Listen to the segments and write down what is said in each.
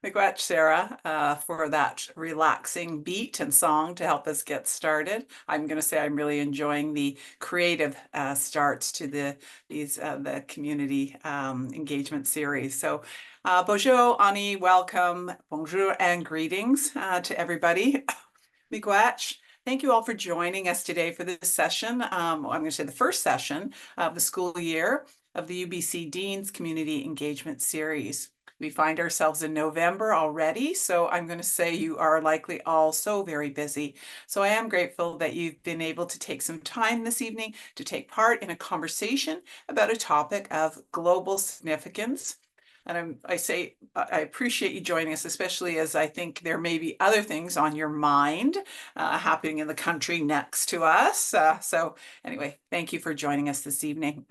Miigwech, Sarah, for that relaxing beat and song to help us get started. I'm going to say I'm really enjoying the creative starts to the community engagement series. So, bonjour, Ani, welcome, bonjour, and greetings to everybody. Miigwech. Thank you all for joining us today for this session. I'm going to say the first session of the school year of the UBC Dean's Community Engagement Series. We find ourselves in November already, so I'm going to say you are likely all so very busy. So I am grateful that you've been able to take some time this evening to take part in a conversation about a topic of global significance. And I appreciate you joining us, especially as I think there may be other things on your mind happening in the country next to us. So anyway, thank you for joining us this evening.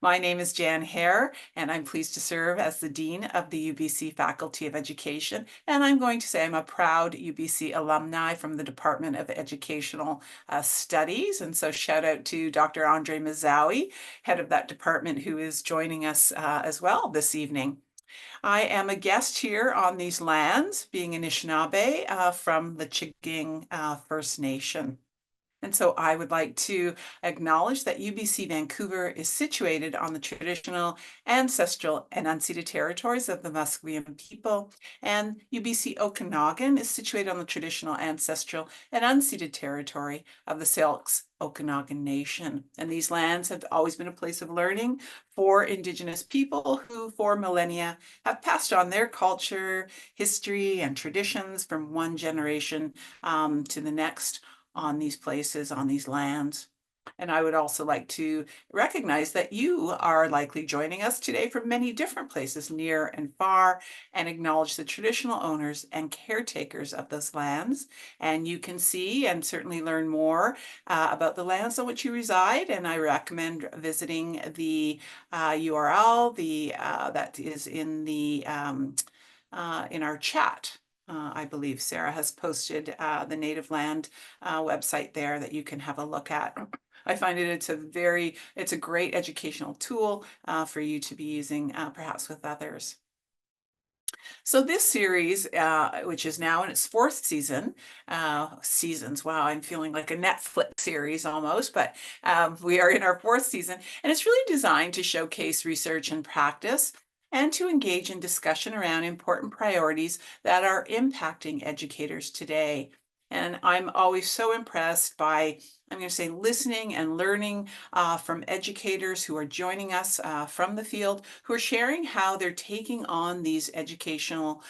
My name is Hare, and I'm pleased to serve as the Dean of the UBC Faculty of Education. And I'm going to say I'm a proud UBC alumni from the Department of Educational Studies. And so shout out to Dr. Andre Mazawi, head of that department, who is joining us as well this evening. I am a guest here on these lands, being Anishinaabe from the Chiging First Nation. And so I would like to acknowledge that UBC Vancouver is situated on the traditional, ancestral, and unceded territories of the Musqueam people, and UBC Okanagan is situated on the traditional, ancestral, and unceded territory of the Syilx Okanagan Nation. And these lands have always been a place of learning for Indigenous people who, for millennia, have passed on their culture, history, and traditions from one generation to the next on these places, on these lands. And I would also like to recognize that you are likely joining us today from many different places, near and far, and acknowledge the traditional owners and caretakers of those lands. And you can see and certainly learn more about the lands on which you reside. And I recommend visiting the URL that is in in our chat. I believe Sarah has posted the Native Land website there that you can have a look at. I find it's a great educational tool for you to be using perhaps with others. So this series, which is now in its fourth season, wow, I'm feeling like a Netflix series almost, but we are in our fourth season, and it's really designed to showcase research and practice and to engage in discussion around important priorities that are impacting educators today. And I'm always so impressed by, I'm going to say, listening and learning from educators who are joining us from the field, who are sharing how they're taking on these educational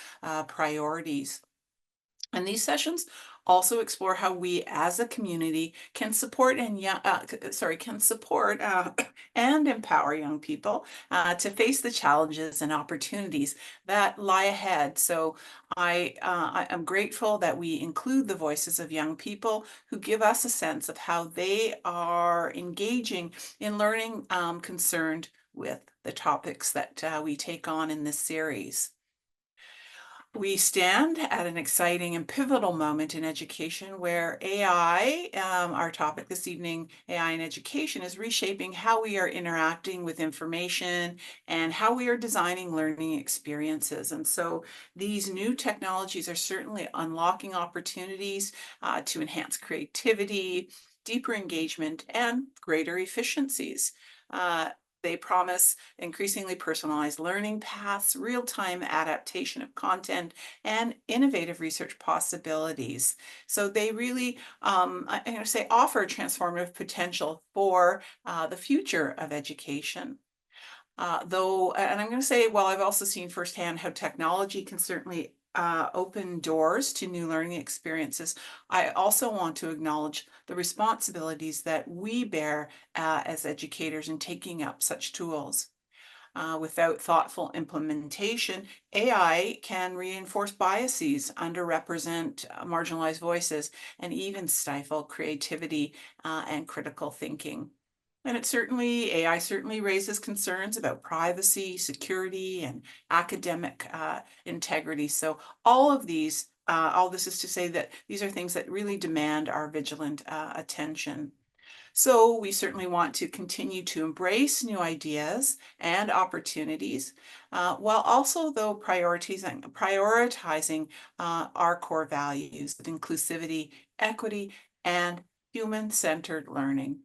priorities. And these sessions also explore how we as a community can support and and empower young people to face the challenges and opportunities that lie ahead. So I am grateful that we include the voices of young people who give us a sense of how they are engaging in learning concerned with the topics that we take on in this series. We stand at an exciting and pivotal moment in education where AI, our topic this evening, AI in education, is reshaping how we are interacting with information and how we are designing learning experiences. And so these new technologies are certainly unlocking opportunities to enhance creativity, deeper engagement, and greater efficiencies. They promise increasingly personalized learning paths, real-time adaptation of content, and innovative research possibilities. So they really, I'm going to say, offer transformative potential for the future of education. And I'm going to say, well, I've also seen firsthand how technology can certainly open doors to new learning experiences. I also want to acknowledge the responsibilities that we bear as educators in taking up such tools. Without thoughtful implementation, AI can reinforce biases, underrepresent marginalized voices, and even stifle creativity and critical thinking. And AI certainly raises concerns about privacy, security, and academic integrity. So all this is to say that these are things that really demand our vigilant attention. So we certainly want to continue to embrace new ideas and opportunities, while also, though, prioritizing our core values of inclusivity, equity, and human-centered learning.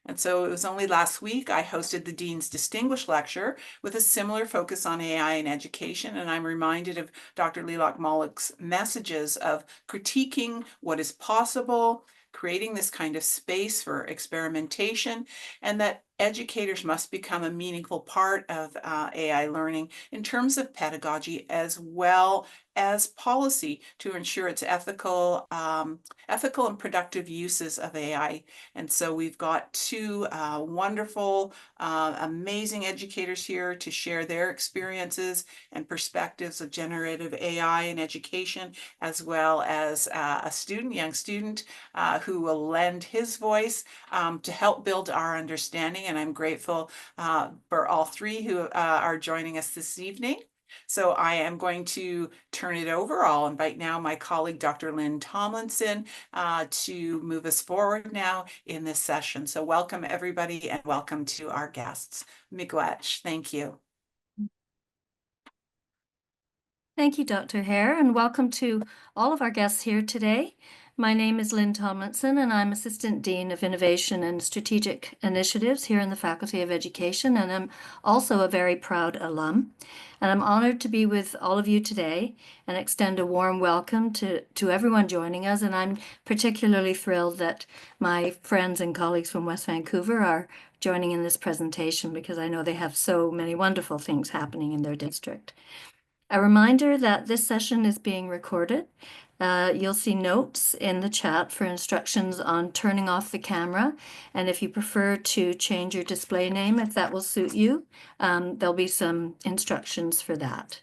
And so it was only last week I hosted the Dean's Distinguished Lecture with a similar focus on AI in education, and I'm reminded of Dr. Leelak Malick's messages of critiquing what is possible, creating this kind of space for experimentation, and that educators must become a meaningful part of AI learning in terms of pedagogy as well as policy to ensure its ethical and productive uses of AI. And so we've got two wonderful, amazing educators here to share their experiences and perspectives of generative AI in education, as well as a young student who will lend his voice to help build our understanding. And I'm grateful for all three who are joining us this evening. So I am going to turn it over. I'll invite now my colleague, Dr. Lynn Tomlinson, to move us forward now in this session. So welcome everybody and welcome to our guests. Miigwech, thank you. Thank you, Dr. Hare, and welcome to all of our guests here today. My name is Lynn Tomlinson, and I'm Assistant Dean of Innovation and Strategic Initiatives here in the Faculty of Education, and I'm also a very proud alum. And I'm honored to be with all of you today and extend a warm welcome to everyone joining us. And I'm particularly thrilled that my friends and colleagues from West Vancouver are joining in this presentation because I know they have so many wonderful things happening in their district. A reminder that this session is being recorded. You'll see notes in the chat for instructions on turning off the camera. And if you prefer to change your display name, if that will suit you, there'll be some instructions for that.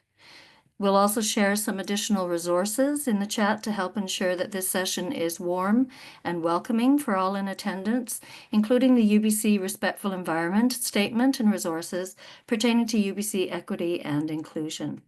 We'll also share some additional resources in the chat to help ensure that this session is warm and welcoming for all in attendance, including the UBC Respectful Environment Statement and resources pertaining to UBC equity and inclusion.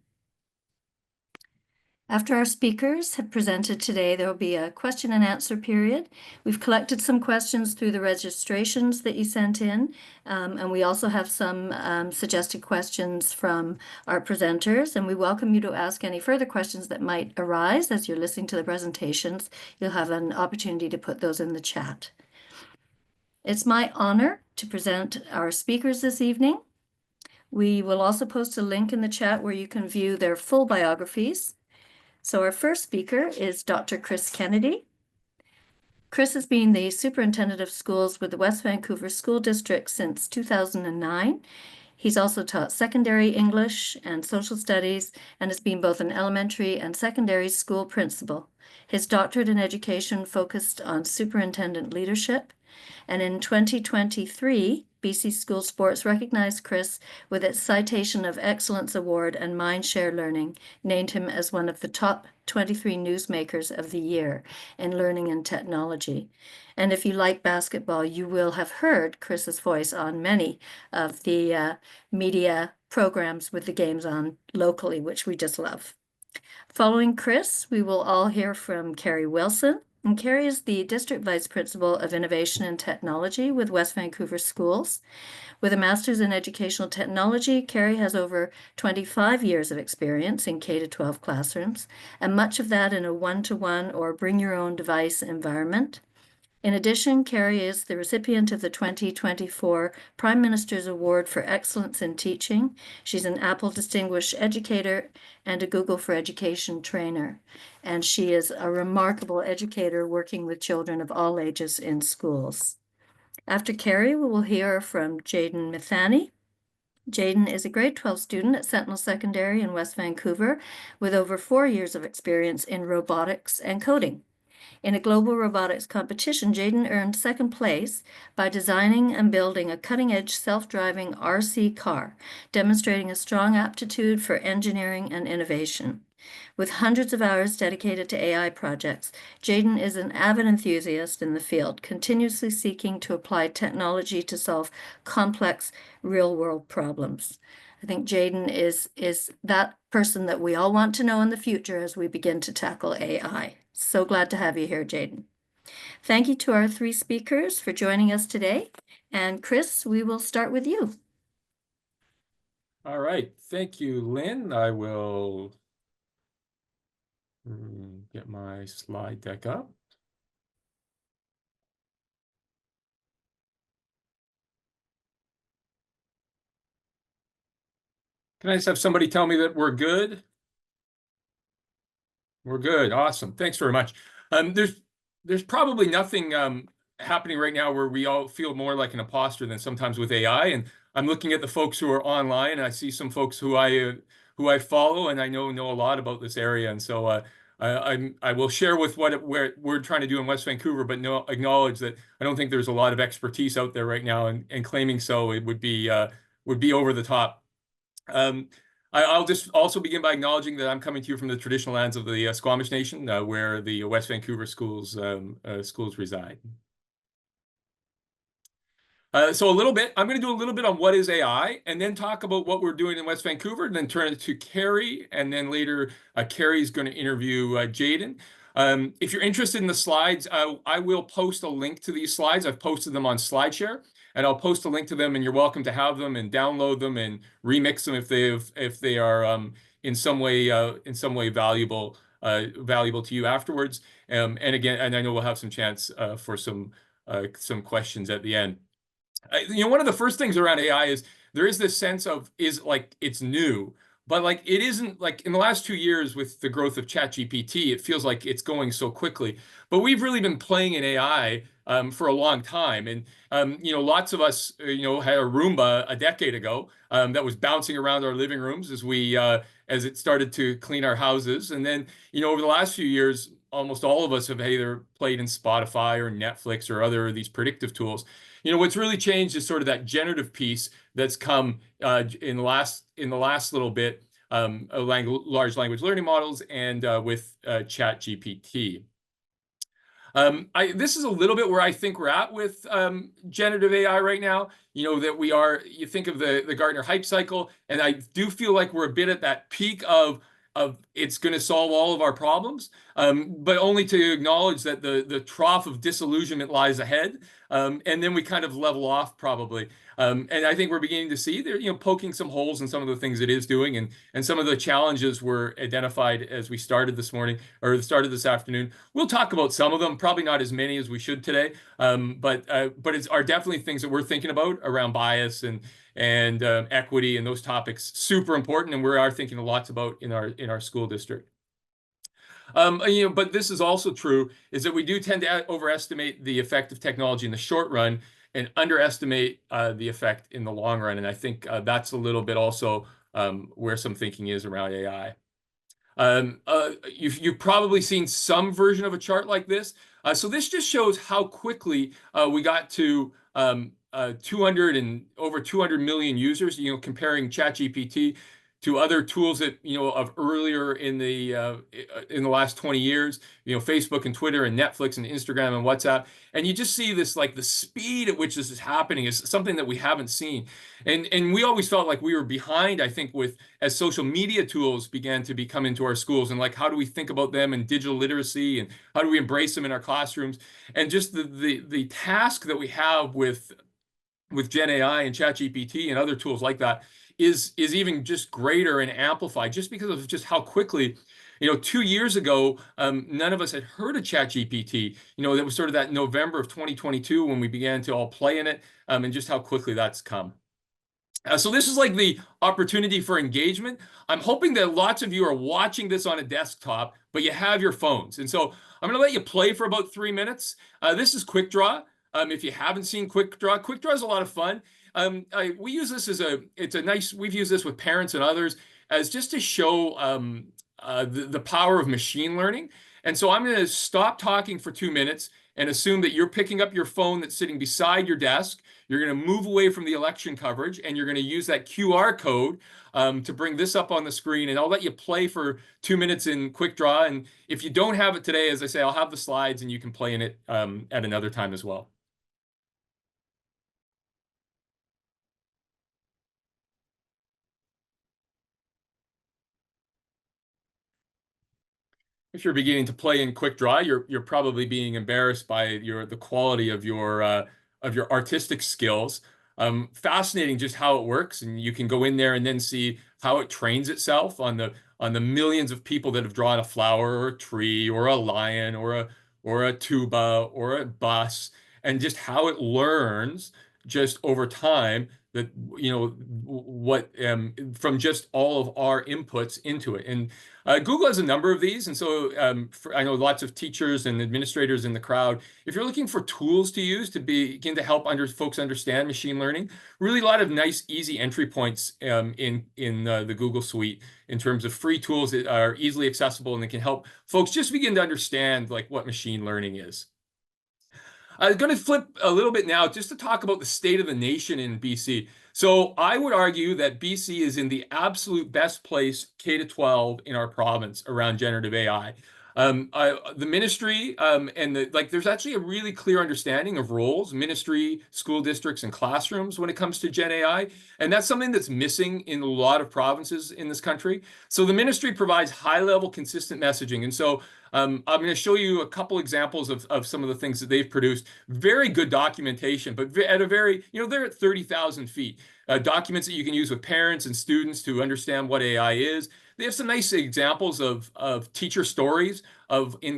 After our speakers have presented today, there will be a question and answer period. We've collected some questions through the registrations that you sent in, and we also have some suggested questions from our presenters, and we welcome you to ask any further questions that might arise as you're listening to the presentations. You'll have an opportunity to put those in the chat. It's my honor to present our speakers this evening. We will also post a link in the chat where you can view their full biographies. So our first speaker is Dr. Chris Kennedy. Chris has been the Superintendent of Schools with the West Vancouver School District since 2009. He's also taught secondary English and social studies and has been both an elementary and secondary school principal. His doctorate in education focused on superintendent leadership. And in 2023, BC School Sports recognized Chris with its Citation of Excellence Award and Mindshare Learning, named him as one of the top 23 newsmakers of the year in learning and technology. And if you like basketball, you will have heard Chris's voice on many of the media programs with the games on locally, which we just love. Following Chris, we will all hear from Cari Wilson. And Cari is the District Vice Principal of Innovation and Technology with West Vancouver Schools. With a Master's in Educational Technology, Cari has over 25 years of experience in K-12 classrooms, and much of that in a one-to-one or bring-your-own-device environment. In addition, Cari is the recipient of the 2024 Prime Minister's Award for Excellence in Teaching. She's an Apple Distinguished Educator and a Google for Education trainer. And she is a remarkable educator working with children of all ages in schools. After Cari, we will hear from Jadyn Mithani. Jadyn is a grade 12 student at Sentinel Secondary in West Vancouver with over 4 years of experience in robotics and coding. In a global robotics competition, Jadyn earned second place by designing and building a cutting-edge self-driving RC car, demonstrating a strong aptitude for engineering and innovation. With hundreds of hours dedicated to AI projects, Jadyn is an avid enthusiast in the field, continuously seeking to apply technology to solve complex real-world problems. I think Jadyn is that person that we all want to know in the future as we begin to tackle AI. So glad to have you here, Jadyn. Thank you to our three speakers for joining us today. And Chris, we will start with you. All right. Thank you, Lynn. I will get my slide deck up. Can I just have somebody tell me that we're good? We're good. Awesome. Thanks very much. There's probably nothing happening right now where we all feel more like an imposter than sometimes with AI. And I'm looking at the folks who are online, and I see some folks who I follow, and I know a lot about this area. And so I will share with what we're trying to do in West Vancouver, but acknowledge that I don't think there's a lot of expertise out there right now, and claiming so it would be over the top. Um, I'll just also begin by acknowledging that I'm coming to you from the traditional lands of the Squamish Nation, where the West Vancouver schools reside. So I'm going to do a little bit on what is AI, and then talk about what we're doing in West Vancouver, and then turn it to Cari, and then later Cari is going to interview Jadyn. If you're interested in the slides, I will post a link to these slides. I've posted them on SlideShare, and I'll post a link to them, and you're welcome to have them and download them and remix them if they are in some way valuable to you afterwards. And again, and I know we'll have some chance for some questions at the end. One of the first things around AI is there is this sense of it's new, but like it isn't. Like in the last 2 years with the growth of ChatGPT, it feels like it's going so quickly. But we've really been playing in AI for a long time, and lots of us had a Roomba a decade ago that was bouncing around our living rooms as it started to clean our houses, and then over the last few years, almost all of us have either played in Spotify or Netflix or other of these predictive tools. What's really changed is sort of that generative piece that's come in the last little bit, large language learning models and with ChatGPT. This is a little bit where I think we're at with generative AI right now. You think of the Gartner hype cycle, and I do feel like we're a bit at that peak of it's going to solve all of our problems, but only to acknowledge that the trough of disillusionment lies ahead, and then we kind of level off probably. And I think we're beginning to see they're poking some holes in some of the things it is doing, and some of the challenges were identified as we started this morning or started this afternoon. We'll talk about some of them, probably not as many as we should today, but it's are definitely things that we're thinking about around bias and equity and those topics. Super important, and we are thinking a lot about in our school district. But this is also true, is that we do tend to overestimate the effect of technology in the short run and underestimate the effect in the long run. And I think that's a little bit also where some thinking is around AI. You've probably seen some version of a chart like this. So this just shows how quickly we got to over 200 million users, comparing ChatGPT to other tools that of earlier in the last 20 years, Facebook and Twitter and Netflix and Instagram and WhatsApp, and you just see this, like, the speed at which this is happening is something that we haven't seen, and we always felt like we were behind, I think, with as social media tools began to come into our schools, and like how do we think about them and digital literacy, and how do we embrace them in our classrooms, and just the task that we have with Gen AI and ChatGPT and other tools like that is even just greater and amplified just because of just how quickly, 2 years ago, none of us had heard of ChatGPT. That was sort of that November of 2022 when we began to all play in it, and just how quickly that's come. So this is like the opportunity for engagement. I'm hoping that lots of you are watching this on a desktop, but you have your phones. And so I'm going to let you play for about 3 minutes. This is Quick Draw. If you haven't seen Quick Draw is a lot of fun. We use this we've used this with parents and others as just to show the power of machine learning. And so I'm going to stop talking for 2 minutes and assume that you're picking up your phone that's sitting beside your desk. You're going to move away from the election coverage, and you're going to use that QR code to bring this up on the screen. And I'll let you play for 2 minutes in Quick Draw. And if you don't have it today, as I say, I'll have the slides, and you can play in it at another time as well. if you're beginning to play in quick draw, you're probably being embarrassed by the quality of your artistic skills. Fascinating just how it works, and you can go in there and then see how it trains itself on the millions of people that have drawn a flower or a tree or a lion or a tuba or a bus, and just how it learns just over time that what from just all of our inputs into it. And Google has a number of these, and so I know lots of teachers and administrators in the crowd. If you're looking for tools to use to begin to help folks understand machine learning, really a lot of nice, easy entry points in the Google Suite in terms of free tools that are easily accessible and that can help folks just begin to understand like what machine learning is. I'm going to flip a little bit now just to talk about the state of the nation in BC. So I would argue that BC is in the absolute best place, K-12, in our province around generative AI. The ministry there's actually a really clear understanding of roles, ministry, school districts, and classrooms when it comes to Gen AI. And that's something that's missing in a lot of provinces in this country. So the ministry provides high-level, consistent messaging. And so I'm going to show you a couple examples of some of the things that they've produced. Very good documentation, but at a very, they're at 30,000 feet. Documents that you can use with parents and students to understand what AI is. They have some nice examples of teacher stories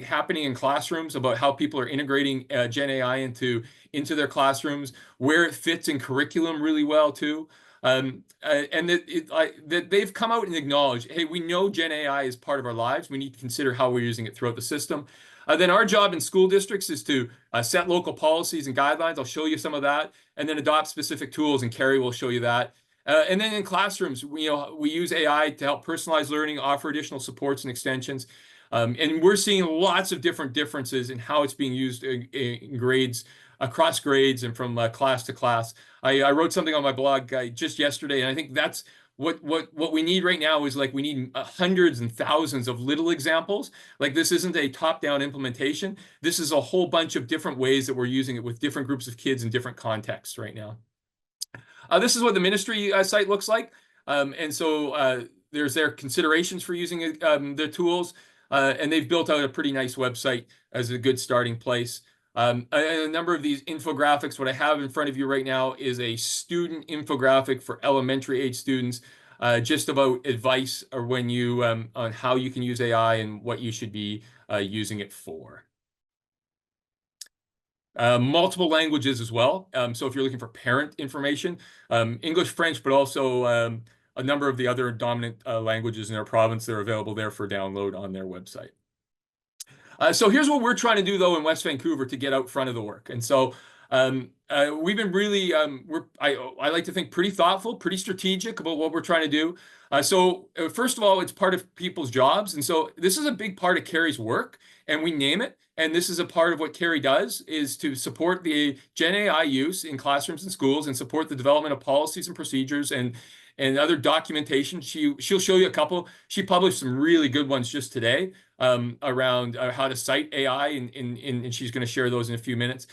happening in classrooms about how people are integrating Gen AI into their classrooms, where it fits in curriculum really well too. And that they've come out and acknowledged, hey, we know Gen AI is part of our lives. We need to consider how we're using it throughout the system. Then our job in school districts is to set local policies and guidelines. I'll show you some of that, and then adopt specific tools, and Cari will show you that. And then in classrooms, we use AI to help personalize learning, offer additional supports and extensions. And we're seeing lots of differences in how it's being used in grades, across grades, and from class to class. I wrote something on my blog just yesterday, and I think that's what we need right now is we need hundreds and thousands of little examples. Like, this isn't a top-down implementation. This is a whole bunch of different ways that we're using it with different groups of kids in different contexts right now. This is what the ministry site looks like. And so there's their considerations for using their tools. And they've built out a pretty nice website as a good starting place. A number of these infographics, what I have in front of you right now is a student infographic for elementary age students, just about advice or on how you can use AI and what you should be using it for. Multiple languages as well. So if you're looking for parent information, English, French, but also a number of the other dominant languages in our province that are available there for download on their website. So here's what we're trying to do, though, in West Vancouver to get out front of the work. And so we've been really, I like to think, pretty thoughtful, pretty strategic about what we're trying to do. First of all, it's part of people's jobs. And so this is a big part of Cari's work, and we name it. And this is a part of what Cari does, is to support the Gen AI use in classrooms and schools and support the development of policies and procedures and other documentation. She'll show you a couple. She published some really good ones just today around how to cite AI, and she's going to share those in a few minutes.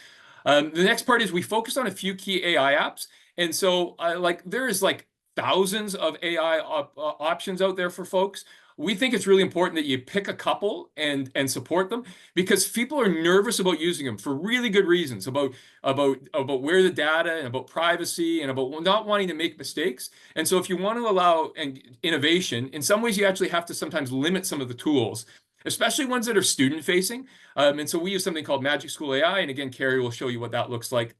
The next part is we focused on a few key AI apps. And so there is thousands of AI options out there for folks. We think it's really important that you pick a couple and support them, because people are nervous about using them for really good reasons about where the data and about privacy and about not wanting to make mistakes. And so if you want to allow innovation, in some ways you actually have to sometimes limit some of the tools, especially ones that are student facing. And so we use something called Magic School AI. And again, Cari will show you what that looks like.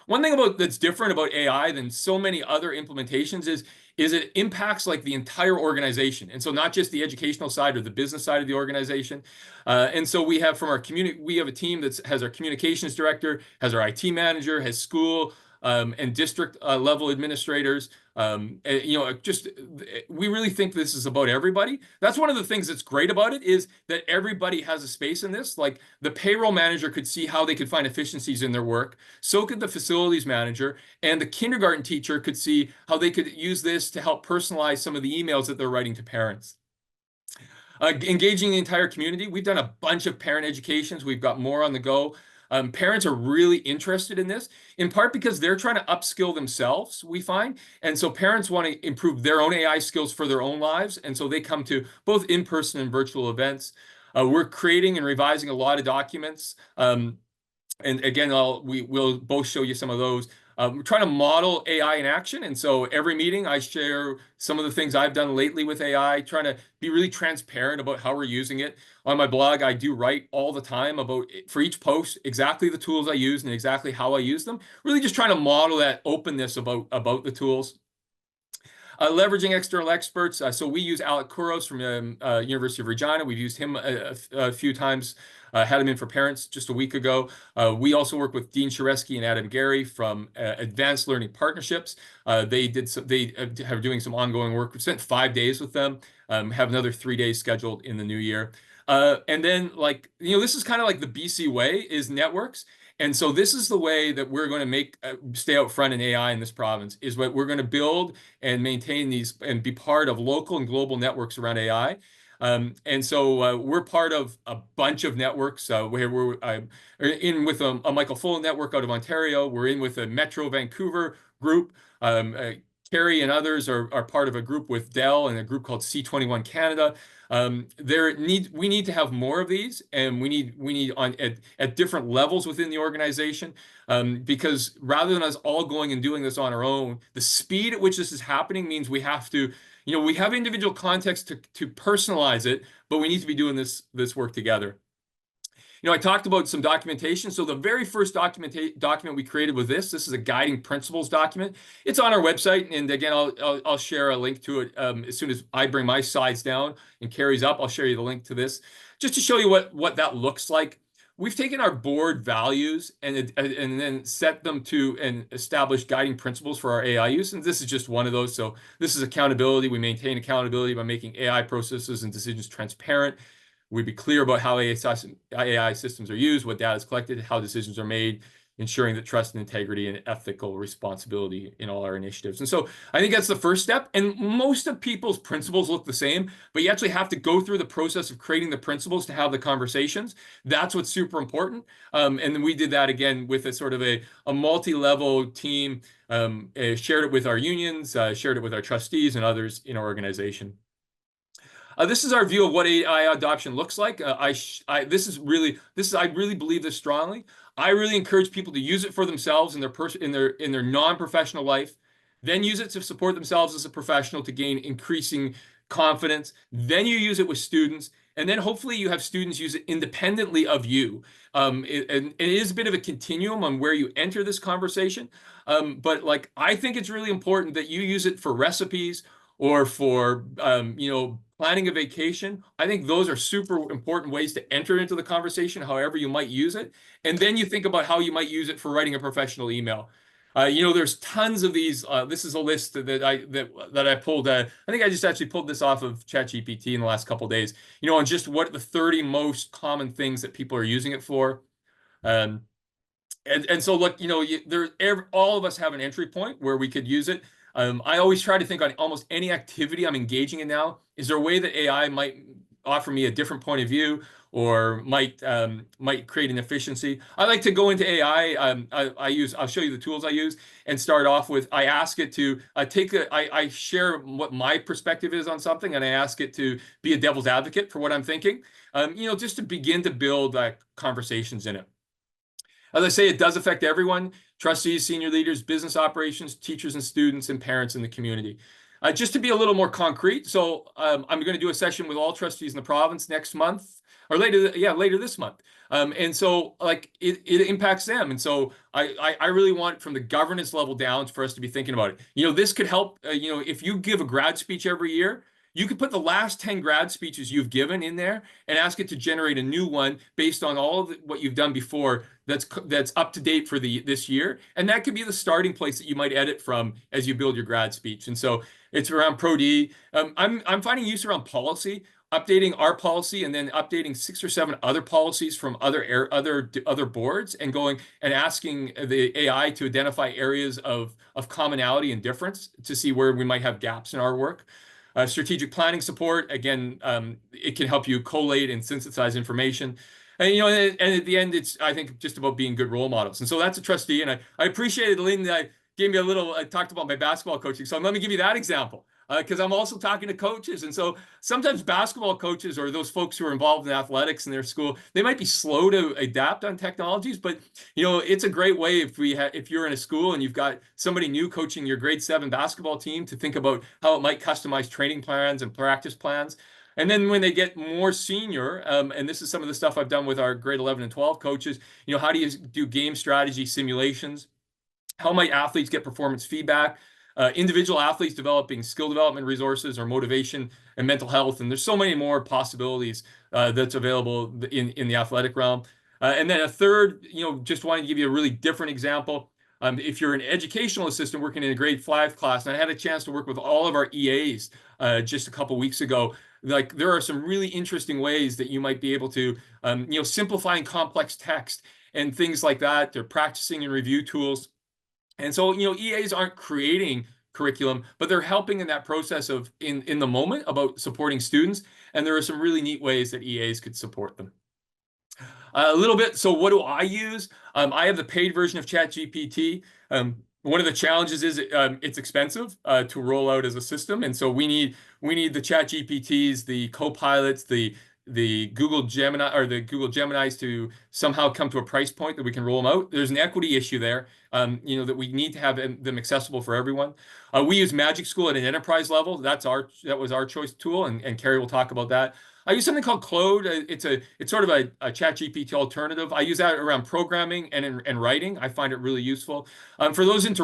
One thing that's different about AI than so many other implementations is it impacts the entire organization. And so not just the educational side or the business side of the organization. And so we have we have a team that has our communications director, has our IT manager, has school and district level administrators. We really think this is about everybody. That's one of the things that's great about it, is that everybody has a space in this. Like, the payroll manager could see how they could find efficiencies in their work. So could the facilities manager, and the kindergarten teacher could see how they could use this to help personalize some of the emails that they're writing to parents. Engaging the entire community. We've done a bunch of parent educations. We've got more on the go. Parents are really interested in this, in part because they're trying to upskill themselves, we find. And so parents want to improve their own AI skills for their own lives. And so they come to both in-person and virtual events. We're creating and revising a lot of documents. And again, we'll both show you some of those. We're trying to model AI in action. And so every meeting, I share some of the things I've done lately with AI, trying to be really transparent about how we're using it. On my blog, I do write all the time about, for each post, exactly the tools I use and exactly how I use them. Really just trying to model that openness about the tools. Leveraging external experts. So we use Alec Couros from University of Regina. We've used him a few times. Had him in for parents just a week ago. We also work with Dean Sharesky and Adam Gary from Advanced Learning Partnerships. They are doing some ongoing work. We spent 5 days with them. Have another 3 days scheduled in the new year. And then, like, this is kind of like the BC way, is networks. And so this is the way that we're going to make stay out front in AI in this province, is what we're going to build and maintain these and be part of local and global networks around AI. And so we're part of a bunch of networks. We're in with a Michael Fullen network out of Ontario. We're in with a Metro Vancouver group. Cari and others are part of a group with Dell and a group called C21 Canada. We need to have more of these, and we need at different levels within the organization, because rather than us all going and doing this on our own, the speed at which this is happening means we have to, we have individual context to personalize it, but we need to be doing this work together. I talked about some documentation. So the very first document we created with this is a guiding principles document. It's on our website. And again, I'll share a link to it as soon as I bring my slides down and Cari's up. I'll share you the link to this just to show you what that looks like. We've taken our board values and then set them to and establish guiding principles for our AI use. And this is just one of those. So this is accountability. We maintain accountability by making AI processes and decisions transparent. We be clear about how AI systems are used, what data is collected, how decisions are made, ensuring that trust and integrity and ethical responsibility in all our initiatives. And so I think that's the first step. And most of people's principles look the same, but you actually have to go through the process of creating the principles to have the conversations. That's what's super important. And then we did that again with a sort of a multi-level team, shared it with our unions, shared it with our trustees and others in our organization. This is our view of what AI adoption looks like. I really believe this strongly. I really encourage people to use it for themselves in their non-professional life, then use it to support themselves as a professional to gain increasing confidence. Then you use it with students, and then hopefully you have students use it independently of you. And it is a bit of a continuum on where you enter this conversation. But like, I think it's really important that you use it for recipes or for planning a vacation. I think those are super important ways to enter into the conversation, however you might use it. And then you think about how you might use it for writing a professional email. There's tons of these. This is a list that I pulled. I think I just actually pulled this off of ChatGPT in the last couple of days. On just what the 30 most common things that people are using it for. And so look, all of us have an entry point where we could use it. I always try to think on almost any activity I'm engaging in now, is there a way that AI might offer me a different point of view or might create an efficiency? I like to go into AI. I'll show you the tools I use and start off with, I ask it to I share what my perspective is on something, and I ask it to be a devil's advocate for what I'm thinking, just to begin to build conversations in it. As I say, it does affect everyone: trustees, senior leaders, business operations, teachers and students, and parents in the community. Just to be a little more concrete, so I'm going to do a session with all trustees in the province next month, or later this month. And so it impacts them. And so I really want from the governance level down for us to be thinking about it. This could help, if you give a grad speech every year, you could put the last 10 grad speeches you've given in there and ask it to generate a new one based on all of what you've done before that's up to date for this year. And that could be the starting place that you might edit from as you build your grad speech. And so it's around Pro-D. I'm finding use around policy, updating our policy and then updating 6 or 7 other policies from other boards, and going and asking the AI to identify areas of commonality and difference to see where we might have gaps in our work. Strategic planning support, again, it can help you collate and synthesize information. And, and at the end, it's, I think, just about being good role models. And so that's a trustee. And I appreciated Lynn that gave me I talked about my basketball coaching. So let me give you that example. because I'm also talking to coaches. And so sometimes basketball coaches or those folks who are involved in athletics in their school, they might be slow to adapt on technologies, but it's a great way if you're in a school and you've got somebody new coaching your grade 7 basketball team to think about how it might customize training plans and practice plans. And then when they get more senior, and this is some of the stuff I've done with our grade 11 and 12 coaches, how do you do game strategy simulations? How might athletes get performance feedback? Individual athletes developing skill development resources or motivation and mental health. And there's so many more possibilities that's available in the athletic realm. And then a third, just wanted to give you a really different example. If you're an educational assistant working in a grade 5 class, and I had a chance to work with all of our EAs just a couple weeks ago, like there are some really interesting ways that you might be able to, simplifying complex text and things like that. They're practicing and review tools. And so, EAs aren't creating curriculum, but they're helping in that process of in the moment about supporting students. And there are some really neat ways that EAs could support them. A little bit. So what do I use? I have the paid version of ChatGPT. One of the challenges is it's expensive to roll out as a system, and so we need the ChatGPTs, the Copilots, the Google Gemini or the Google Geminis to somehow come to a price point that we can roll them out. There's an equity issue there, that we need to have them accessible for everyone. We use Magic School at an enterprise level. That was our choice tool, and Cari will talk about that. I use something called Claude. It's sort of a ChatGPT alternative. I use that around programming and writing. I find it really useful. For those in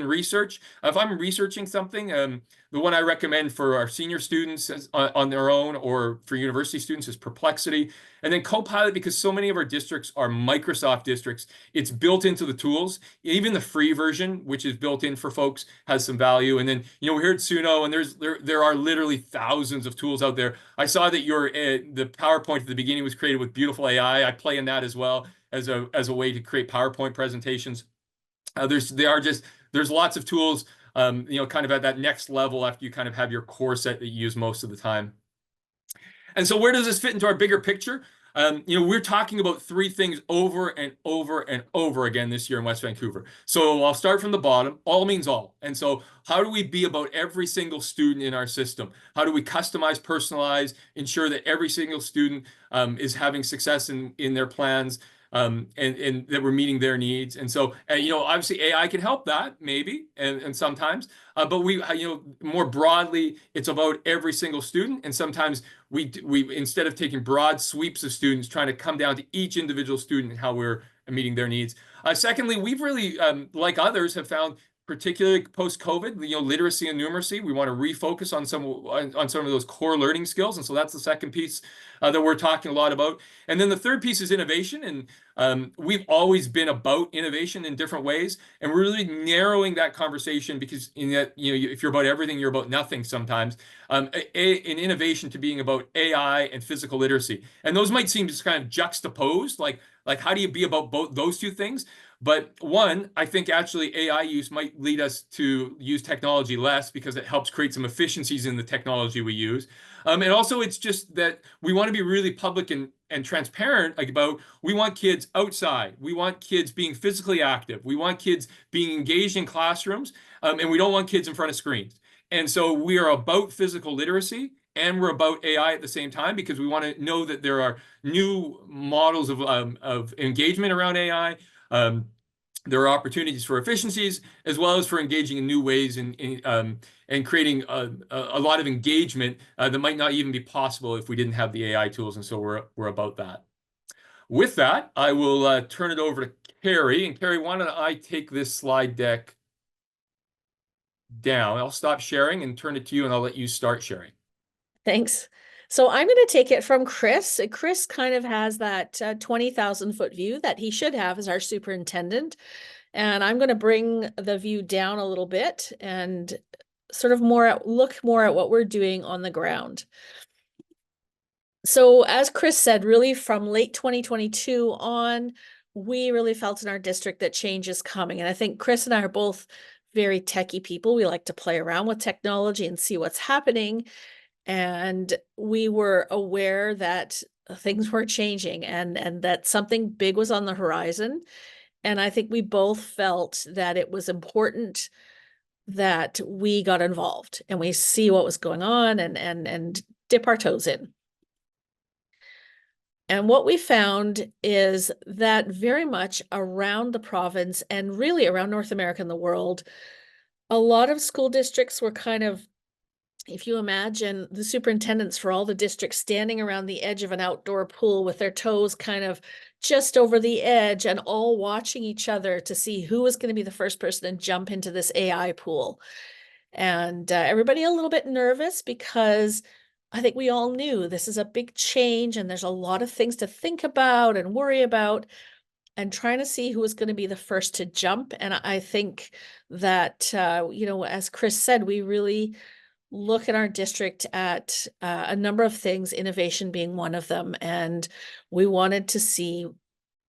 research, if I'm researching something, the one I recommend for our senior students on their own or for university students is Perplexity. And then Copilot, because so many of our districts are Microsoft districts, it's built into the tools. Even the free version, which is built in for folks, has some value. And then, we're here at Suno, and there are literally thousands of tools out there. I saw that the PowerPoint at the beginning was created with beautiful AI. I play in that as well as a way to create PowerPoint presentations. There's lots of tools, kind of at that next level after you kind of have your core set that you use most of the time. And so where does this fit into our bigger picture? We're talking about 3 things over and over and over again this year in West Vancouver. So I'll start from the bottom. All means all. And so how do we be about every single student in our system? How do we customize, personalize, ensure that every single student is having success in their plans, and that we're meeting their needs? And so, obviously AI can help that maybe, and sometimes, but we, more broadly, it's about every single student. And sometimes we instead of taking broad sweeps of students, trying to come down to each individual student and how we're meeting their needs. Secondly, we've really, like others, have found, particularly post-COVID, literacy and numeracy, we want to refocus on some of those core learning skills. And so that's the second piece that we're talking a lot about. And then the third piece is innovation. And we've always been about innovation in different ways. And we're really narrowing that conversation because in that, if you're about everything, you're about nothing sometimes. In innovation to being about AI and physical literacy. And those might seem just kind of juxtaposed, like how do you be about both those two things? But one, I think actually AI use might lead us to use technology less because it helps create some efficiencies in the technology we use. And also it's just that we want to be really public and transparent about, we want kids outside. We want kids being physically active. We want kids being engaged in classrooms, and we don't want kids in front of screens. And so we are about physical literacy, and we're about AI at the same time because we want to know that there are new models of engagement around AI. There are opportunities for efficiencies as well as for engaging in new ways and creating a lot of engagement that might not even be possible if we didn't have the AI tools. And so we're about that. With that, I will turn it over to Cari. And Cari, why don't I take this slide deck down? I'll stop sharing and turn it to you, and I'll let you start sharing. Thanks. So I'm going to take it from Chris. Chris kind of has that 20,000-foot view that he should have as our superintendent. And I'm going to bring the view down a little bit and sort of look more at what we're doing on the ground. So as Chris said, really from late 2022 on, we really felt in our district that change is coming. And I think Chris and I are both very techie people. We like to play around with technology and see what's happening. And we were aware that things were changing and that something big was on the horizon. And I think we both felt that it was important that we got involved and we see what was going on and dip our toes in. And what we found is that very much around the province and really around North America and the world, a lot of school districts were kind of, if you imagine the superintendents for all the districts standing around the edge of an outdoor pool with their toes kind of just over the edge and all watching each other to see who was going to be the first person to jump into this AI pool. And everybody a little bit nervous because I think we all knew this is a big change and there's a lot of things to think about and worry about, and trying to see who was going to be the first to jump. And I think that, you know, as Chris said, we really look at our district at a number of things, innovation being one of them. And we wanted to see,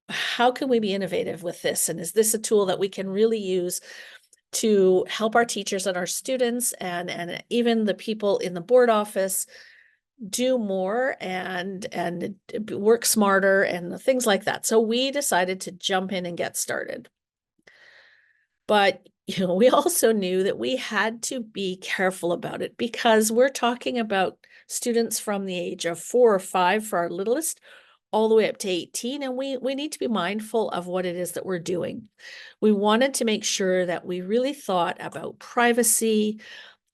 how can we be innovative with this? And is this a tool that we can really use to help our teachers and our students and even the people in the board office do more and work smarter and things like that. So we decided to jump in and get started. But you know, we also knew that we had to be careful about it because we're talking about students from the age of 4 or 5 for our littlest, all the way up to 18, and we need to be mindful of what it is that we're doing. We wanted to make sure that we really thought about privacy,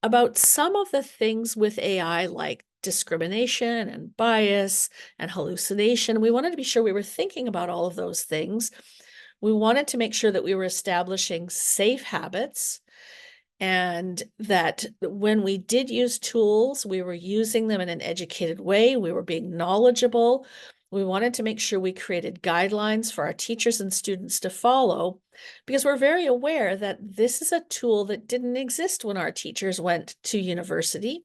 about some of the things with AI like discrimination and bias and hallucination. We wanted to be sure we were thinking about all of those things. We wanted to make sure that we were establishing safe habits and that when we did use tools, we were using them in an educated way. We were being knowledgeable. We wanted to make sure we created guidelines for our teachers and students to follow, because we're very aware that this is a tool that didn't exist when our teachers went to university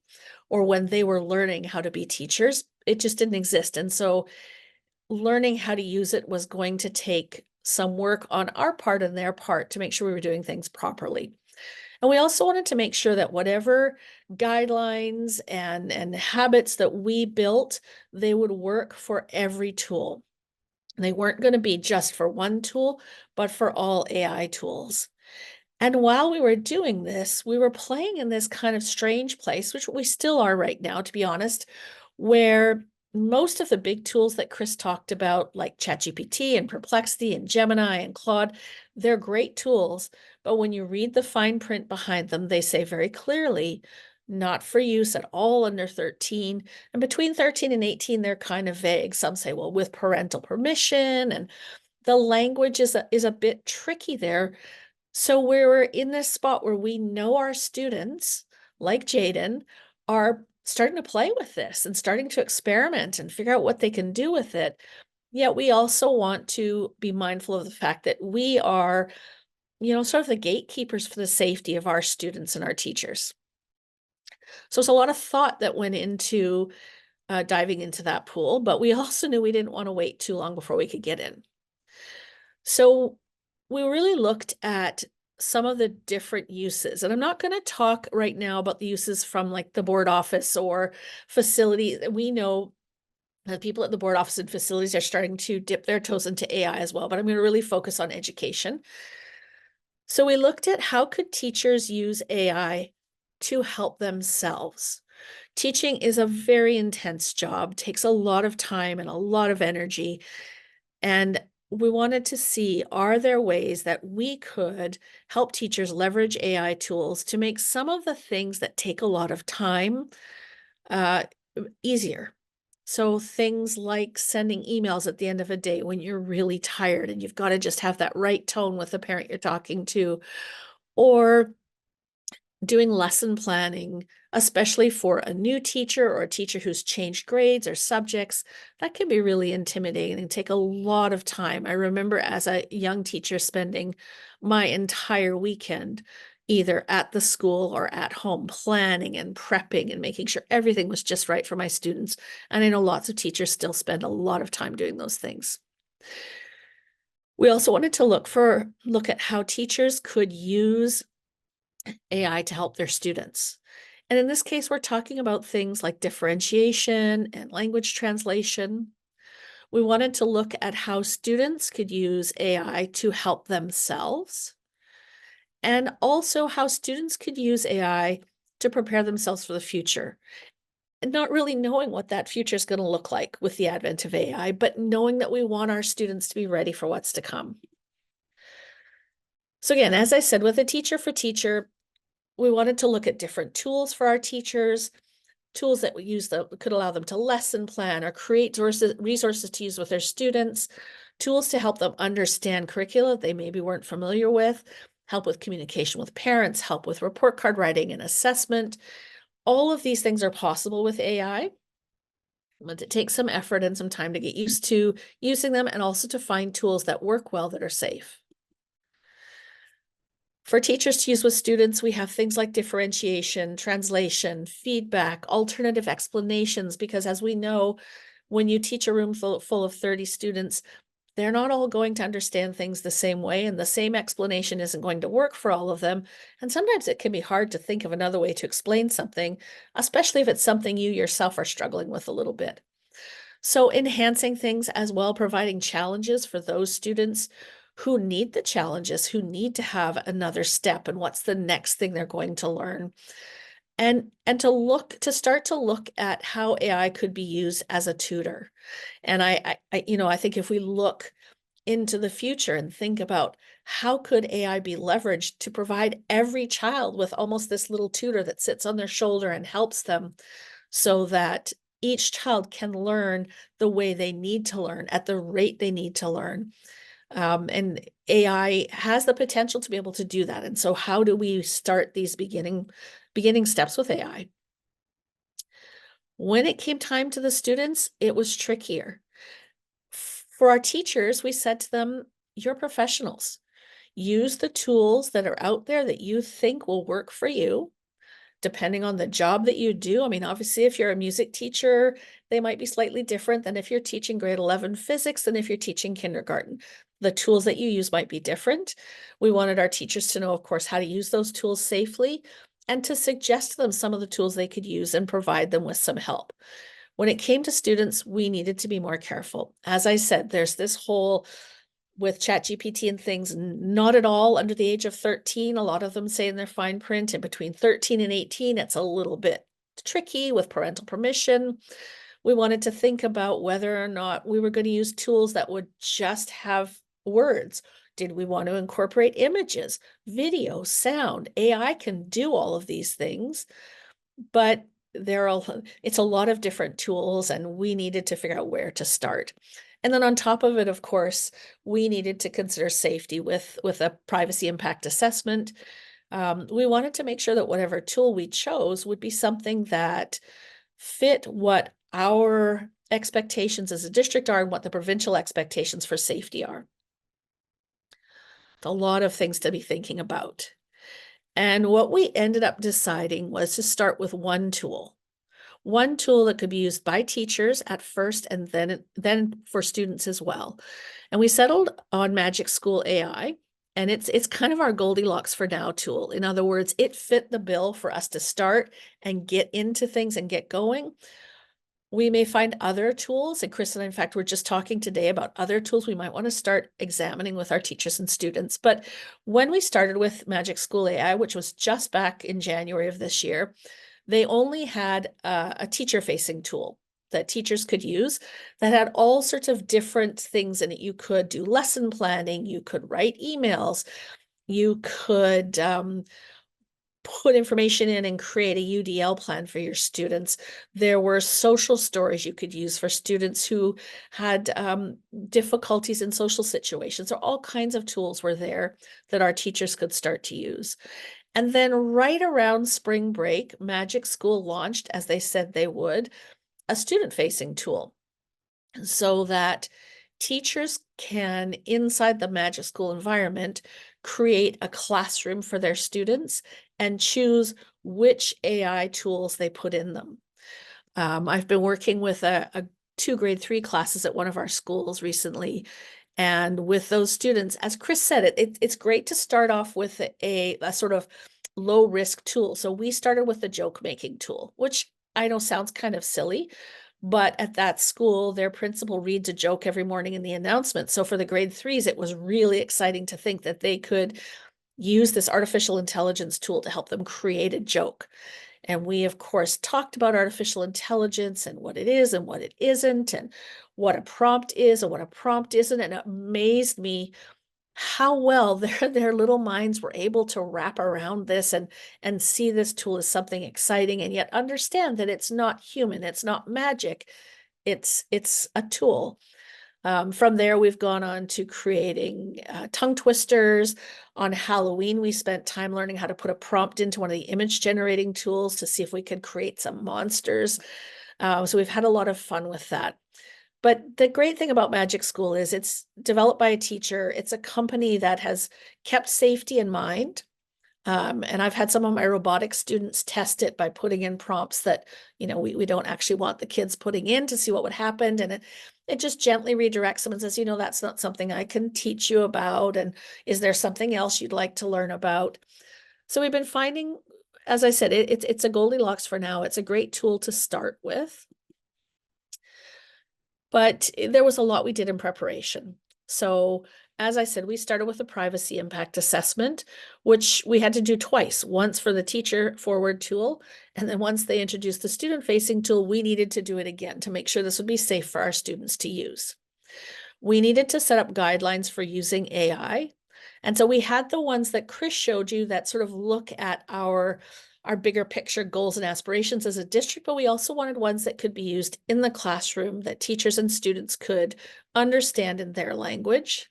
or when they were learning how to be teachers. It just didn't exist. And so learning how to use it was going to take some work on our part and their part to make sure we were doing things properly. And we also wanted to make sure that whatever guidelines and habits that we built, they would work for every tool. They weren't going to be just for one tool, but for all AI tools. And while we were doing this, we were playing in this kind of strange place, which we still are right now, to be honest, where most of the big tools that Chris talked about, like ChatGPT and Perplexity and Gemini and Claude, they're great tools. But when you read the fine print behind them, they say very clearly, not for use at all under 13. And between 13 and 18, they're kind of vague. Some say, well, with parental permission, and the language is a bit tricky there. So we're in this spot where we know our students, like Jadyn, are starting to play with this and starting to experiment and figure out what they can do with it. Yet we also want to be mindful of the fact that we are, you know, sort of the gatekeepers for the safety of our students and our teachers. So it's a lot of thought that went into diving into that pool, but we also knew we didn't want to wait too long before we could get in. So we really looked at some of the different uses, and I'm not going to talk right now about the uses from like the board office or facility. We know that people at the board office and facilities are starting to dip their toes into AI as well, but I'm going to really focus on education. So we looked at how could teachers use AI to help themselves. Teaching is a very intense job, takes a lot of time and a lot of energy. And we wanted to see, are there ways that we could help teachers leverage AI tools to make some of the things that take a lot of time easier? So things like sending emails at the end of a day when you're really tired and you've got to just have that right tone with the parent you're talking to, or doing lesson planning, especially for a new teacher or a teacher who's changed grades or subjects. That can be really intimidating and take a lot of time. I remember as a young teacher spending my entire weekend either at the school or at home planning and prepping and making sure everything was just right for my students. And I know lots of teachers still spend a lot of time doing those things. We also wanted to look at how teachers could use AI to help their students. And in this case, we're talking about things like differentiation and language translation. We wanted to look at how students could use AI to help themselves. and also how students could use AI to prepare themselves for the future. And not really knowing what that future is going to look like with the advent of AI, but knowing that we want our students to be ready for what's to come. So again, as I said, with a teacher for teacher, we wanted to look at different tools for our teachers, tools that we use that could allow them to lesson plan or create resources to use with their students, tools to help them understand curricula they maybe weren't familiar with, help with communication with parents, help with report card writing and assessment. All of these things are possible with AI, but it takes some effort and some time to get used to using them and also to find tools that work well that are safe. For teachers to use with students, we have things like differentiation, translation, feedback, alternative explanations, because as we know, when you teach a room full of 30 students, they're not all going to understand things the same way, and the same explanation isn't going to work for all of them. And sometimes it can be hard to think of another way to explain something, especially if it's something you yourself are struggling with a little bit. So enhancing things as well, providing challenges for those students who need the challenges, who need to have another step and what's the next thing they're going to learn. And to start to look at how AI could be used as a tutor. And I think if we look into the future and think about how could AI be leveraged to provide every child with almost this little tutor that sits on their shoulder and helps them so that each child can learn the way they need to learn at the rate they need to learn. And AI has the potential to be able to do that. And so how do we start these beginning steps with AI? When it came time to the students, it was trickier. For our teachers, we said to them, you're professionals. Use the tools that are out there that you think will work for you, depending on the job that you do. I mean, obviously, if you're a music teacher, they might be slightly different than if you're teaching grade 11 physics than if you're teaching kindergarten. The tools that you use might be different. We wanted our teachers to know, of course, how to use those tools safely and to suggest to them some of the tools they could use and provide them with some help. When it came to students, we needed to be more careful. As I said, there's this whole with ChatGPT and things, not at all under the age of 13. A lot of them say in their fine print, and between 13 and 18, it's a little bit tricky with parental permission. We wanted to think about whether or not we were going to use tools that would just have words. Did we want to incorporate images, video, sound? AI can do all of these things, but it's a lot of different tools, and we needed to figure out where to start. And then on top of it, of course, we needed to consider safety with a privacy impact assessment. We wanted to make sure that whatever tool we chose would be something that fit what our expectations as a district are and what the provincial expectations for safety are. A lot of things to be thinking about. And what we ended up deciding was to start with one tool that could be used by teachers at first and then for students as well. And we settled on Magic School AI, and it's kind of our Goldilocks for now tool. In other words, it fit the bill for us to start and get into things and get going. We may find other tools, and Chris and I, in fact, we're just talking today about other tools we might want to start examining with our teachers and students. But when we started with Magic School AI, which was just back in January of this year, they only had a teacher-facing tool that teachers could use that had all sorts of different things in it. You could do lesson planning, you could write emails, you could put information in and create a UDL plan for your students. There were social stories you could use for students who had difficulties in social situations. So all kinds of tools were there that our teachers could start to use. And then right around spring break, Magic School launched, as they said they would, a student-facing tool so that teachers can, inside the Magic School environment, create a classroom for their students and choose which AI tools they put in them. I've been working with two grade 3 classes at one of our schools recently. And with those students, as Chris said, it's great to start off with a sort of low risk tool. So we started with the joke making tool, which I know sounds kind of silly, but at that school, their principal reads a joke every morning in the announcement. So for the grade 3s, it was really exciting to think that they could use this artificial intelligence tool to help them create a joke. And we, of course, talked about artificial intelligence and what it is and what it isn't, and what a prompt is and what a prompt isn't. And it amazed me how well their little minds were able to wrap around this and see this tool as something exciting, and yet understand that it's not human, it's not magic, it's a tool. From there, we've gone on to creating tongue twisters. On Halloween, we spent time learning how to put a prompt into one of the image generating tools to see if we could create some monsters. So we've had a lot of fun with that. But the great thing about Magic School is it's developed by a teacher. It's a company that has kept safety in mind. And I've had some of my robotics students test it by putting in prompts that, we don't actually want the kids putting in to see what would happen. And it just gently redirects them and says, that's not something I can teach you about. And is there something else you'd like to learn about? So we've been finding, as I said, it's a Goldilocks for now. It's a great tool to start with. But there was a lot we did in preparation. So as I said, we started with a privacy impact assessment, which we had to do twice, once for the teacher forward tool. And then once they introduced the student facing tool, we needed to do it again to make sure this would be safe for our students to use. We needed to set up guidelines for using AI. And so we had the ones that Chris showed you that sort of look at our bigger picture goals and aspirations as a district, but we also wanted ones that could be used in the classroom that teachers and students could understand in their language.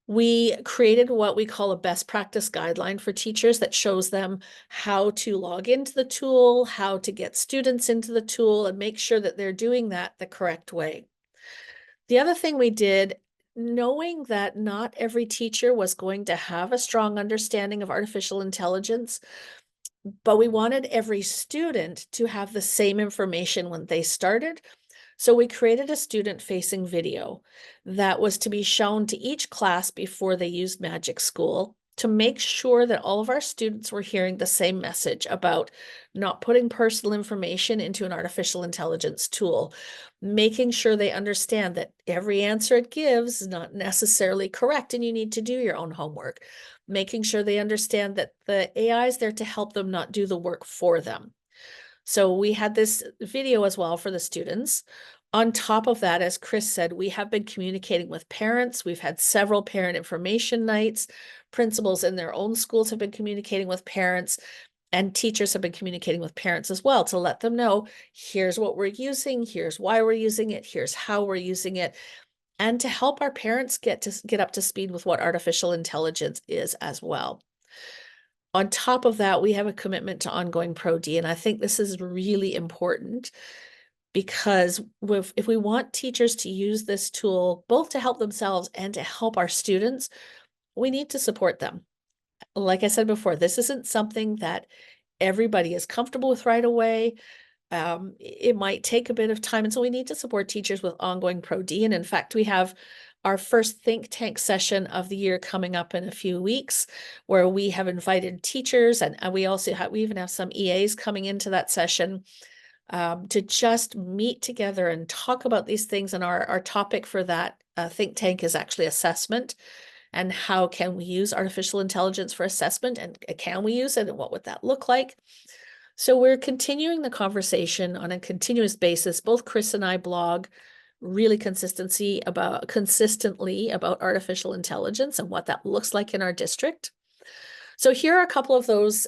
We created what we call a best practice guideline for teachers that shows them how to log into the tool, how to get students into the tool, and make sure that they're doing that the correct way. The other thing we did, knowing that not every teacher was going to have a strong understanding of artificial intelligence, but we wanted every student to have the same information when they started. So we created a student-facing video that was to be shown to each class before they used Magic School to make sure that all of our students were hearing the same message about not putting personal information into an artificial intelligence tool, making sure they understand that every answer it gives is not necessarily correct and you need to do your own homework, making sure they understand that the AI is there to help them, not do the work for them. So we had this video as well for the students. On top of that, as Chris said, we have been communicating with parents. We've had several parent information nights. Principals in their own schools have been communicating with parents, and teachers have been communicating with parents as well to let them know, here's what we're using, here's why we're using it, here's how we're using it, and to help our parents get up to speed with what artificial intelligence is as well. On top of that, we have a commitment to ongoing Pro-D, and I think this is really important because if we want teachers to use this tool, both to help themselves and to help our students, we need to support them. Like I said before, this isn't something that everybody is comfortable with right away. It might take a bit of time, and so we need to support teachers with ongoing Pro-D. And in fact, we have our first think tank session of the year coming up in a few weeks, where we have invited teachers, and we even have some EAs coming into that session to just meet together and talk about these things. And our topic for that think tank is actually assessment, and how can we use artificial intelligence for assessment, and can we use it, and what would that look like? So we're continuing the conversation on a continuous basis. Both Chris and I blog really consistently about artificial intelligence and what that looks like in our district. So here are a couple of those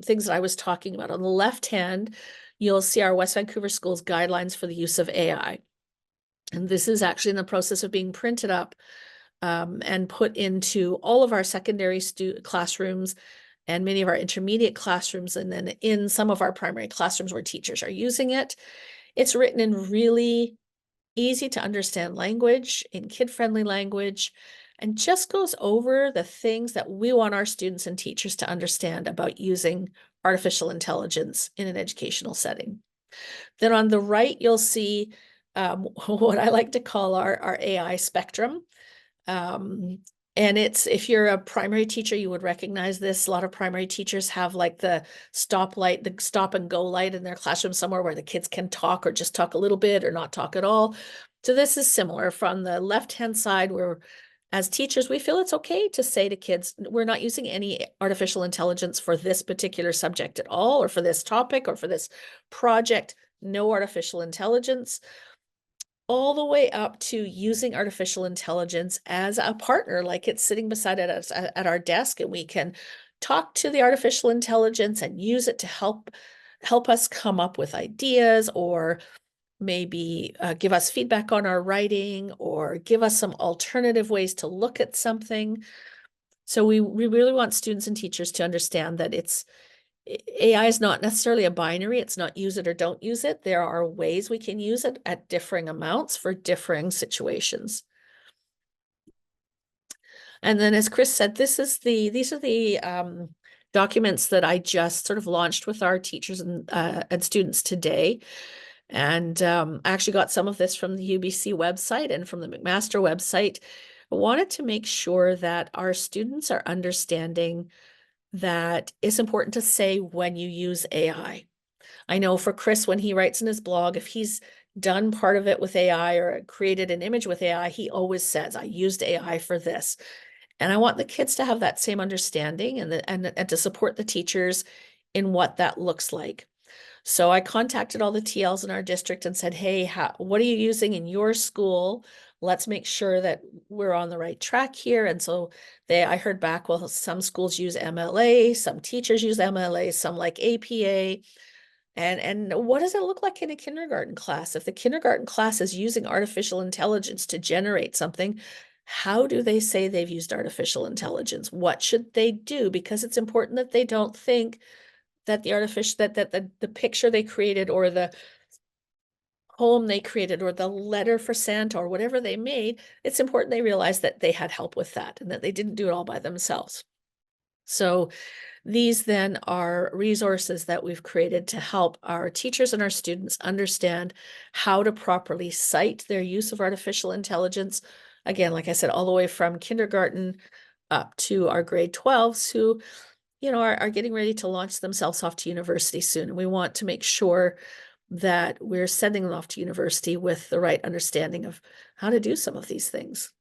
things that I was talking about. On the left hand, you'll see our West Vancouver Schools guidelines for the use of AI. And this is actually in the process of being printed up and put into all of our secondary classrooms and many of our intermediate classrooms, and then in some of our primary classrooms where teachers are using it. It's written in really easy to understand language, in kid-friendly language, and just goes over the things that we want our students and teachers to understand about using artificial intelligence in an educational setting. Then on the right, you'll see what I like to call our AI spectrum. And if you're a primary teacher, you would recognize this. A lot of primary teachers have like the stoplight, the stop and go light in their classroom somewhere where the kids can talk or just talk a little bit or not talk at all. So this is similar. From the left-hand side, we're as teachers, we feel it's okay to say to kids, we're not using any artificial intelligence for this particular subject at all, or for this topic, or for this project. No artificial intelligence, all the way up to using artificial intelligence as a partner, like it's sitting beside us at our desk, and we can talk to the artificial intelligence and use it to help us come up with ideas, or maybe give us feedback on our writing, or give us some alternative ways to look at something. So we really want students and teachers to understand that AI is not necessarily a binary. It's not use it or don't use it. There are ways we can use it at differing amounts for differing situations. And then, as Chris said, these are the documents that I just sort of launched with our teachers and students today. And I actually got some of this from the UBC website and from the McMaster website. I wanted to make sure that our students are understanding that it's important to say when you use AI. I know for Chris, when he writes in his blog, if he's done part of it with AI or created an image with AI, he always says, I used AI for this. And I want the kids to have that same understanding, and to support the teachers in what that looks like. So I contacted all the TLs in our district and said, hey, what are you using in your school? Let's make sure that we're on the right track here. And so I heard back, well, some schools use MLA, some teachers use MLA, some like APA. And what does it look like in a kindergarten class? If the kindergarten class is using artificial intelligence to generate something, how do they say they've used artificial intelligence? What should they do? Because it's important that they don't think that the picture they created, or the poem they created, or the letter for Santa, or whatever they made, it's important they realize that they had help with that and that they didn't do it all by themselves. So these then are resources that we've created to help our teachers and our students understand how to properly cite their use of artificial intelligence. Again, like I said, all the way from kindergarten up to our grade 12s who, are getting ready to launch themselves off to university soon. And we want to make sure that we're sending them off to university with the right understanding of how to do some of these things.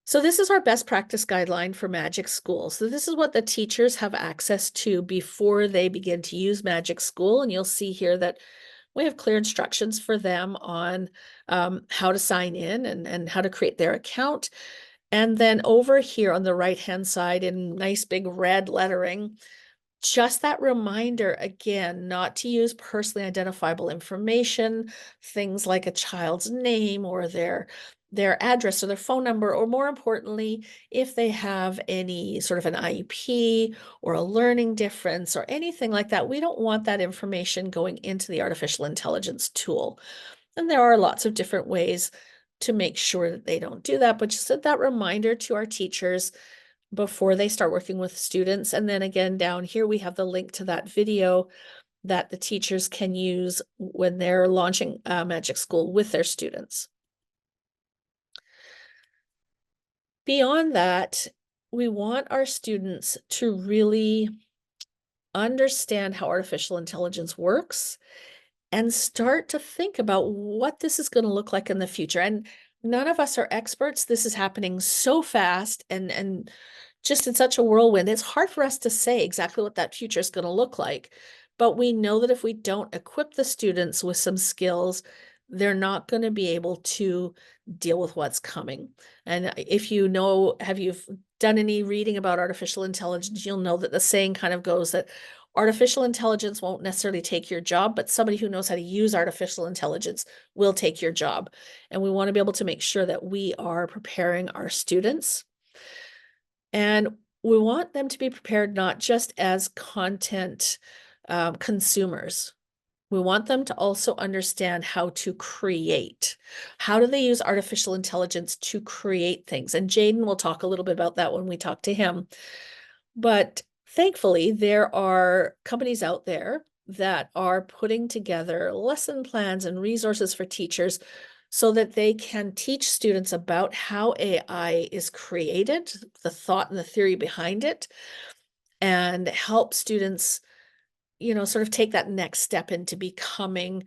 So this is our best practice guideline for Magic School. So this is what the teachers have access to before they begin to use Magic School. And you'll see here that we have clear instructions for them on how to sign in and how to create their account. And then over here on the right-hand side in nice big red lettering, just that reminder again, not to use personally identifiable information, things like a child's name or their address or their phone number, or more importantly, if they have any sort of an IEP or a learning difference or anything like that, we don't want that information going into the artificial intelligence tool. And there are lots of different ways to make sure that they don't do that, but just that reminder to our teachers before they start working with students. And then again, down here, we have the link to that video that the teachers can use when they're launching Magic School with their students. Beyond that, we want our students to really understand how artificial intelligence works and start to think about what this is going to look like in the future. And none of us are experts. This is happening so fast and just in such a whirlwind. It's hard for us to say exactly what that future is going to look like. But we know that if we don't equip the students with some skills, they're not going to be able to deal with what's coming. And if you done any reading about artificial intelligence, you'll know that the saying kind of goes that artificial intelligence won't necessarily take your job, but somebody who knows how to use artificial intelligence will take your job. And we want to be able to make sure that we are preparing our students. And we want them to be prepared not just as content consumers. We want them to also understand how to create. How do they use artificial intelligence to create things? And Jadyn will talk a little bit about that when we talk to him. But thankfully, there are companies out there that are putting together lesson plans and resources for teachers so that they can teach students about how AI is created, the thought and the theory behind it, and help students, sort of take that next step into becoming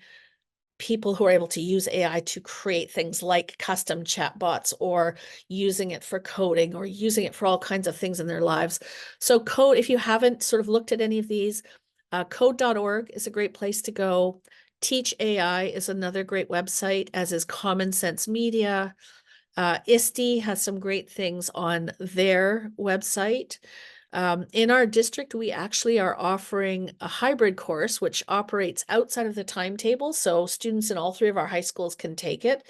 people who are able to use AI to create things like custom chatbots, or using it for coding, or using it for all kinds of things in their lives. So Code, if you haven't sort of looked at any of these, code.org is a great place to go. Teach AI is another great website, as is Common Sense Media. ISTE has some great things on their website. In our district, we actually are offering a hybrid course, which operates outside of the timetable. So students in all 3 of our high schools can take it,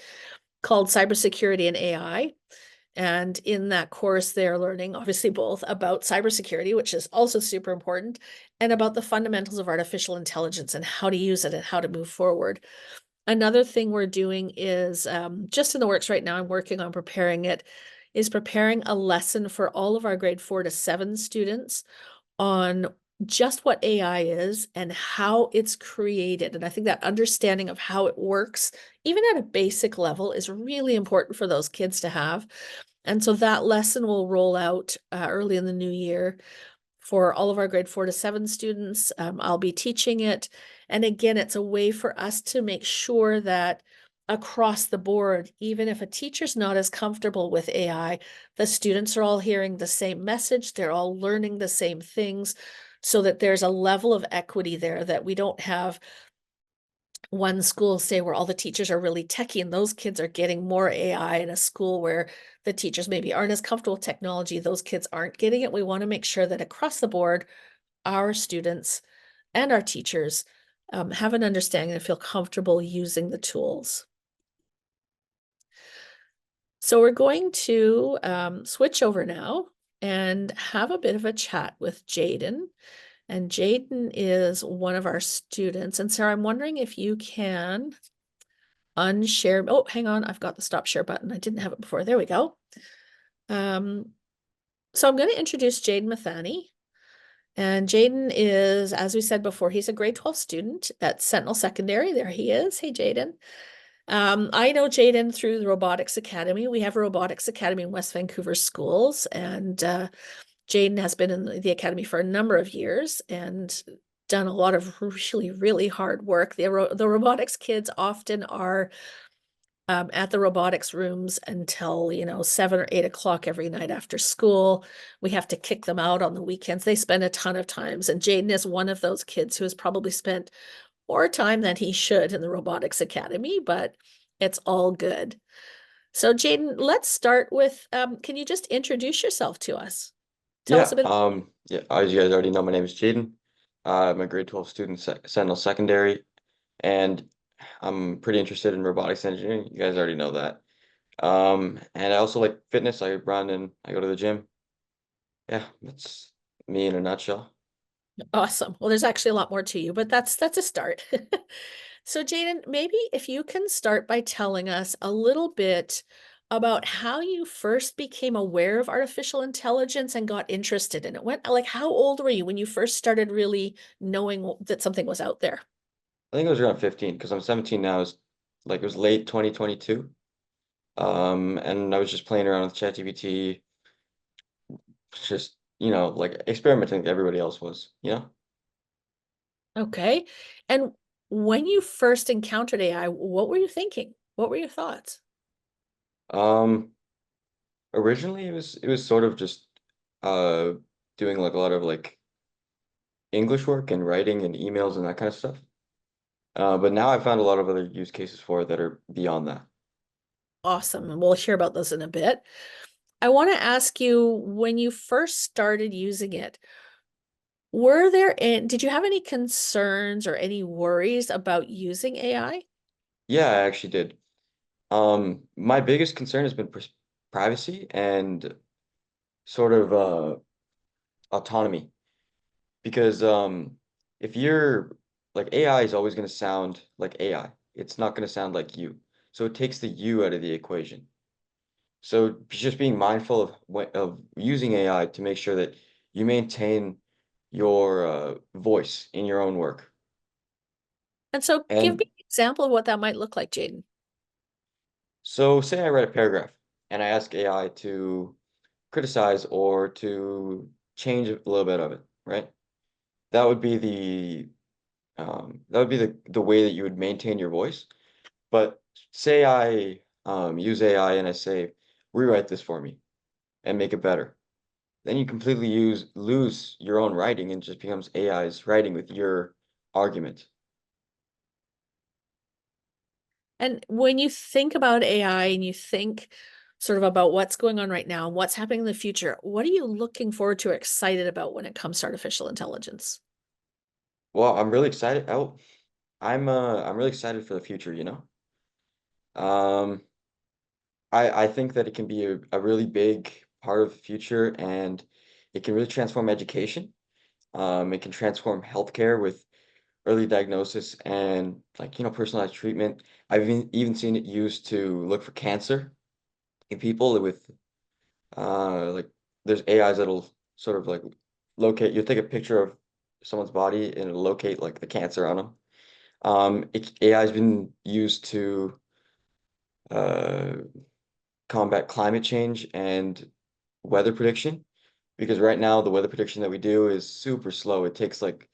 called Cybersecurity and AI. And in that course, they're learning obviously both about cybersecurity, which is also super important, and about the fundamentals of artificial intelligence and how to use it and how to move forward. Another thing we're doing is just in the works right now, I'm working on preparing a lesson for all of our grade 4 to 7 students on just what AI is and how it's created. And I think that understanding of how it works, even at a basic level, is really important for those kids to have. And so that lesson will roll out early in the new year for all of our grade 4 to 7 students. I'll be teaching it. And again, it's a way for us to make sure that across the board, even if a teacher's not as comfortable with AI, the students are all hearing the same message, they're all learning the same things, so that there's a level of equity there, that we don't have one school, say, where all the teachers are really techie and those kids are getting more AI, in a school where the teachers maybe aren't as comfortable with technology, those kids aren't getting it. We want to make sure that across the board, our students and our teachers have an understanding and feel comfortable using the tools. So we're going to switch over now and have a bit of a chat with Jadyn. And Jadyn is one of our students. And Sarah, I'm wondering if you can unshare. Oh, hang on. I've got the stop share button. I didn't have it before. There we go. So I'm going to introduce Jadyn Mithani. And Jadyn is, as we said before, he's a grade 12 student at Sentinel Secondary. There he is. Hey, Jadyn. I know Jadyn through the Robotics Academy. We have a Robotics Academy in West Vancouver schools, and Jadyn has been in the academy for a number of years and done a lot of really, really hard work. The robotics kids often are at the robotics rooms until 7 or 8 o'clock every night after school. We have to kick them out on the weekends. They spend a ton of times, and Jadyn is one of those kids who has probably spent more time than he should in the Robotics Academy, but it's all good. So Jadyn, let's start with, can you just introduce yourself to us? Tell us a bit. Yeah, as you guys already know, my name is Jadyn. I'm a grade 12 student, Sentinel Secondary, and I'm pretty interested in robotics engineering. You guys already know that. And I also like fitness. I run and I go to the gym. Yeah, that's me in a nutshell. Awesome. Well, there's actually a lot more to you, but that's a start. So Jadyn, maybe if you can start by telling us a little bit about how you first became aware of artificial intelligence and got interested in it. Like, how old were you when you first started really knowing that something was out there? I think it was around 15 because I'm 17 now. It was late 2022. And I was just playing around with ChatGPT, just, like experimenting like everybody else was. Okay. And when you first encountered AI, what were you thinking? What were your thoughts? Um, Originally it was sort of just uh doing like a lot of like English work and writing and emails and that kind of stuff. But now I found a lot of other use cases for it that are beyond that. Awesome. And we'll hear about those in a bit. I want to ask you, when you first started using it, did you have any concerns or any worries about using AI? Yeah, I actually did. My biggest concern has been privacy and sort of autonomy because if you're like AI is always going to sound like AI. It's not going to sound like you. So it takes the you out of the equation. So just being mindful of using AI to make sure that you maintain your voice in your own work. And so give And me an example of what that might look like, Jadyn. so say I write a paragraph and I ask AI to criticize or to change a little bit of it, right? That would be the way that you would maintain your voice. But say I use AI and I say, rewrite this for me and make it better. Then you completely lose your own writing and just becomes AI's writing with your argument. And when you think about AI and you think sort of about what's going on right now and what's happening in the future, what are you looking forward to or excited about when it comes to artificial intelligence? Well, I'm really excited. I'm really excited for the future, you know. Um, I think that it can be a really big part of the future and it can really transform education. It can transform healthcare with early diagnosis and like, personalized treatment. I've even seen it used to look for cancer in people with like there's AIs that'll sort of like locate, you take a picture of someone's body and it'll locate like the cancer on them. AI has been used to uh, combat climate change and weather prediction because right now the weather prediction that we do is super slow. It takes like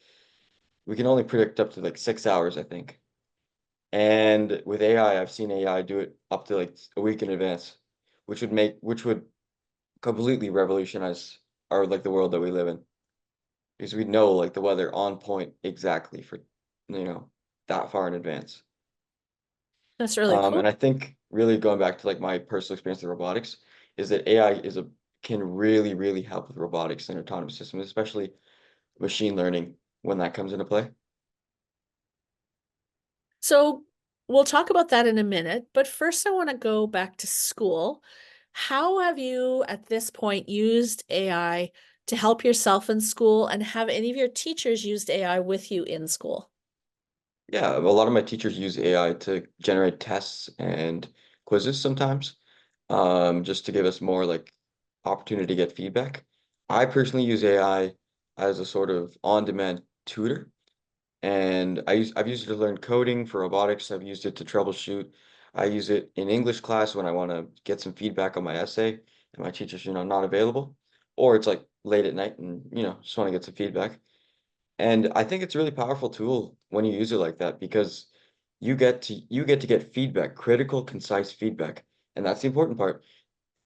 we can only predict up to like 6 hours, I think. And with AI, I've seen AI do it up to like a week in advance, which would completely revolutionize our like the world that we live in because we know like the weather on point exactly for that far in advance. That's really And cool. I think really going back to like my personal experience with robotics is that AI can really, really help with robotics and autonomous systems, especially machine learning when that comes into play. So we'll talk about that in a minute, but first I want to go back to school. How have you at this point used AI to help yourself in school, and have any of your teachers used AI with you in school? Yeah, a lot of my teachers use AI to generate tests and quizzes sometimes, just to give us more like opportunity to get feedback. I personally use AI as a sort of on-demand tutor. And I've used it to learn coding for robotics. I've used it to troubleshoot. I use it in English class when I want to get some feedback on my essay and my teacher's, not available. Or it's like late at night and, just want to get some feedback. And I think it's a really powerful tool when you use it like that because you get to get feedback, critical, concise feedback. And that's the important part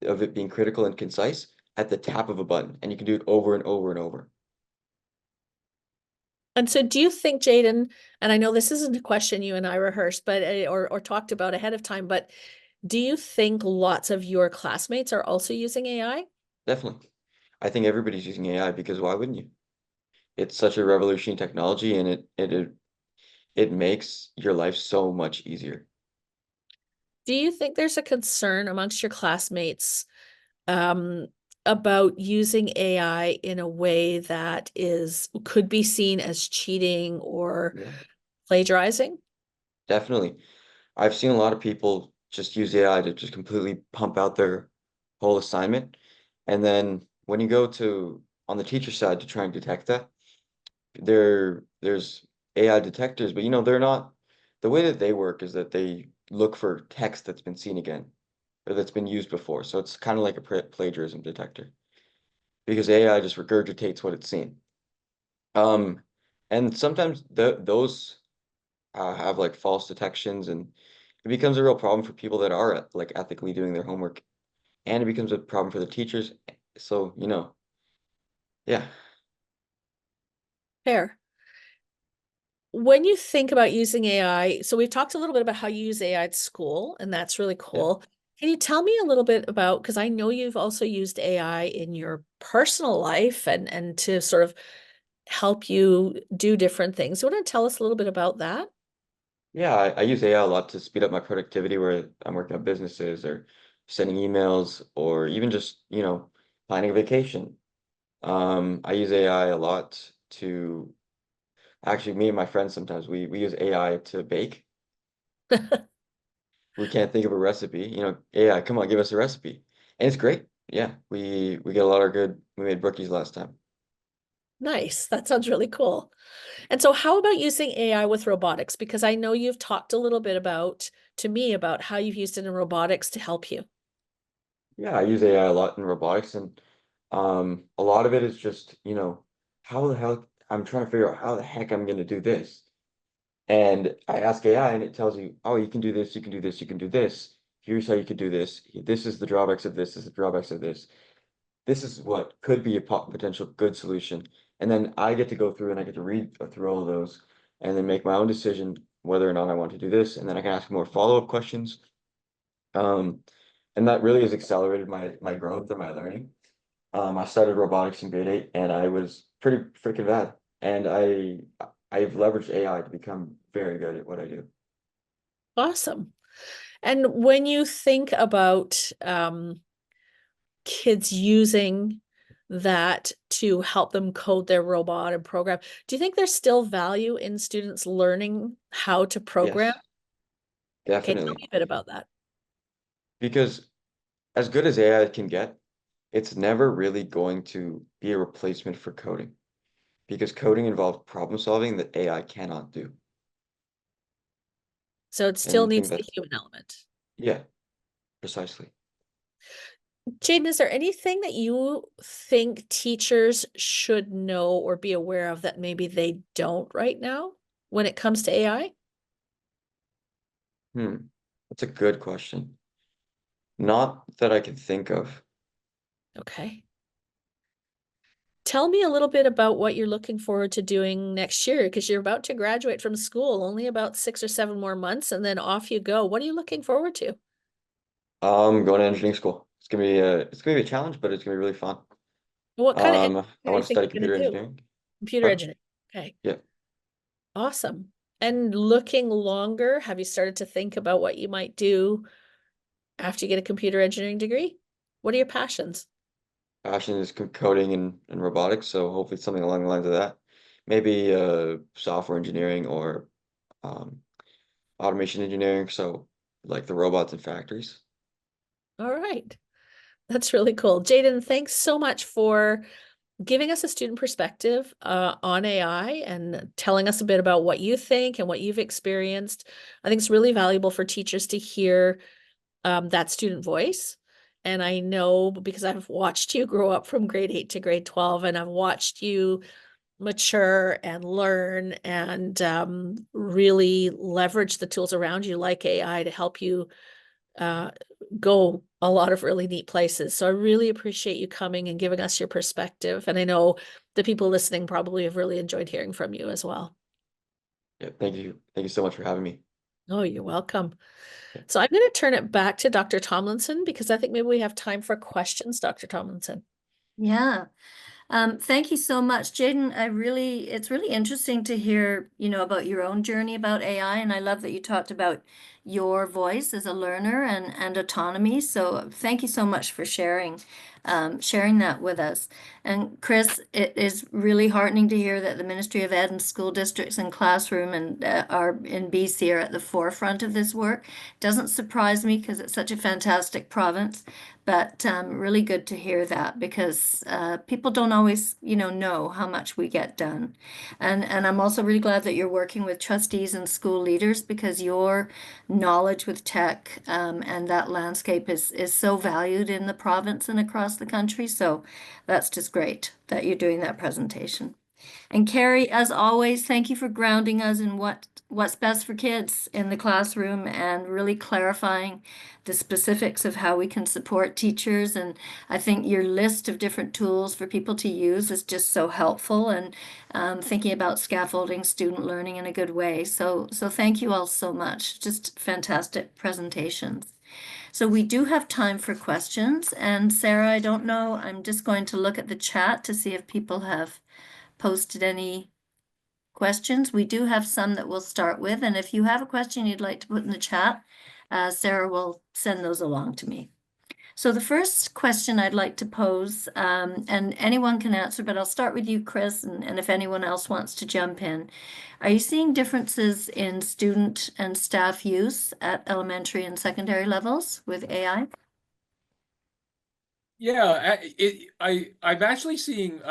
of it being critical and concise at the tap of a button. And you can do it over and over and over. And so do you think, Jadyn, and I know this isn't a question you and I rehearsed, but or talked about ahead of time, but do you think lots of your classmates are also using AI? Definitely. I think everybody's using AI because why wouldn't you? It's such a revolutionary technology and it makes your life so much easier. Do you think there's a concern amongst your classmates um, about using AI in a way that could be seen as cheating or Yeah, plagiarizing? definitely. I've seen a lot of people just use AI to just completely pump out their whole assignment. And then when you go to on the teacher side to try and detect that, there's AI detectors, but they're not the way that they work is that they look for text that's been seen again or that's been used before. So it's kind of like a plagiarism detector because AI just regurgitates what it's seen. Um, and sometimes those have like false detections, and it becomes a real problem for people that are like ethically doing their homework, and it becomes a problem for the teachers. So, yeah, Fair. When you think about using AI, so we've talked a little bit about how you use AI at school, and that's really yeah, cool. Can you tell me a little bit about, because I know you've also used AI in your personal life and to sort of help you do different things. You want to tell us a little bit about that? yeah. I use AI a lot to speed up my productivity where I'm working on businesses or sending emails or even just, planning a vacation. I use AI a lot to actually me and my friends sometimes we use AI to bake. We can't think of a recipe, AI, come on, give us a recipe. And it's great. Yeah, we get a lot of good. We made brookies last time. Nice. That sounds really cool. And so how about using AI with robotics? Because I know you've talked a little bit to me about how you've used it in robotics to help you. Yeah, I use AI a lot in robotics, and a lot of it is just, how the hell I'm trying to figure out how the heck I'm going to do this. And I ask AI and it tells you, oh, you can do this, you can do this, you can do this. Here's how you could do this. This is the drawbacks of this, this is the drawbacks of this. This is what could be a potential good solution. And then I get to go through and I get to read through all of those and then make my own decision whether or not I want to do this. And then I can ask more follow-up questions. And that really has accelerated my growth and my learning. I started robotics in grade 8 and I was pretty freaking bad. And I've leveraged AI to become very good at what I do. Awesome. And when you think about kids using that to help them code their robot and program, do you think there's still value in students learning how to program? Yes, Okay, tell definitely. me a bit about that. Because as good as AI can get, it's never really going to be a replacement for coding. Because coding involves problem solving that AI cannot do. So it And still I think needs the that's, human element. yeah, precisely. Jadyn, is there anything that you think teachers should know or be aware of that maybe they don't right now when it comes to AI? That's a good question. Not that I can think of. Okay. Tell me a little bit about what you're looking forward to doing next year, because you're about to graduate from school, only about 6 or 7 more months, and then off you go. What are you looking forward to? Going to engineering school. It's gonna be a challenge, but it's gonna be really fun. What kind of I engineering do want you to think study you're going computer to do? engineering. Computer Pardon? engineering. Okay. Yeah. Awesome. And looking longer, have you started to think about what you might do after you get a computer engineering degree? What are your passions? Passion is coding and robotics, so hopefully something along the lines of that. Maybe software engineering or um, automation engineering, so like the robots in factories. All right. That's really cool. Jadyn, thanks so much for giving us a student perspective on AI and telling us a bit about what you think and what you've experienced. I think it's really valuable for teachers to hear that student voice. And I know because I've watched you grow up from grade 8 to grade 12, and I've watched you mature and learn and really leverage the tools around you like AI to help you uh, go a lot of really neat places. So I really appreciate you coming and giving us your perspective. And I know the people listening probably have really enjoyed hearing from you as well. Yeah, thank you. Thank you so much for having me. Oh, you're welcome. Yeah. So I'm going to turn it back to Dr. Tomlinson because I think maybe we have time for questions, Dr. Tomlinson. Yeah. Thank you so much, Jadyn. It's really interesting to hear, about your own journey about AI, and I love that you talked about your voice as a learner and autonomy. So thank you so much for sharing that with us. And Chris, it is really heartening to hear that the Ministry of Ed and school districts and classroom and are in BC are at the forefront of this work. Doesn't surprise me because it's such a fantastic province. But really good to hear that because people don't always, know how much we get done. And I'm also really glad that you're working with trustees and school leaders because your knowledge with tech and that landscape is so valued in the province and across the country. So that's just great that you're doing that presentation. And Cari, as always, thank you for grounding us in what's best for kids in the classroom and really clarifying the specifics of how we can support teachers. And I think your list of different tools for people to use is just so helpful and thinking about scaffolding student learning in a good way. So thank you all so much. Just fantastic presentations. So we do have time for questions. And Sarah, I don't know, I'm just going to look at the chat to see if people have posted any questions. We do have some that we'll start with, and if you have a question you'd like to put in the chat, Sarah will send those along to me. So the first question I'd like to pose, and anyone can answer, but I'll start with you, Chris, and if anyone else wants to jump in. Are you seeing differences in student and staff use at elementary and secondary levels with AI? Yeah, I've actually seen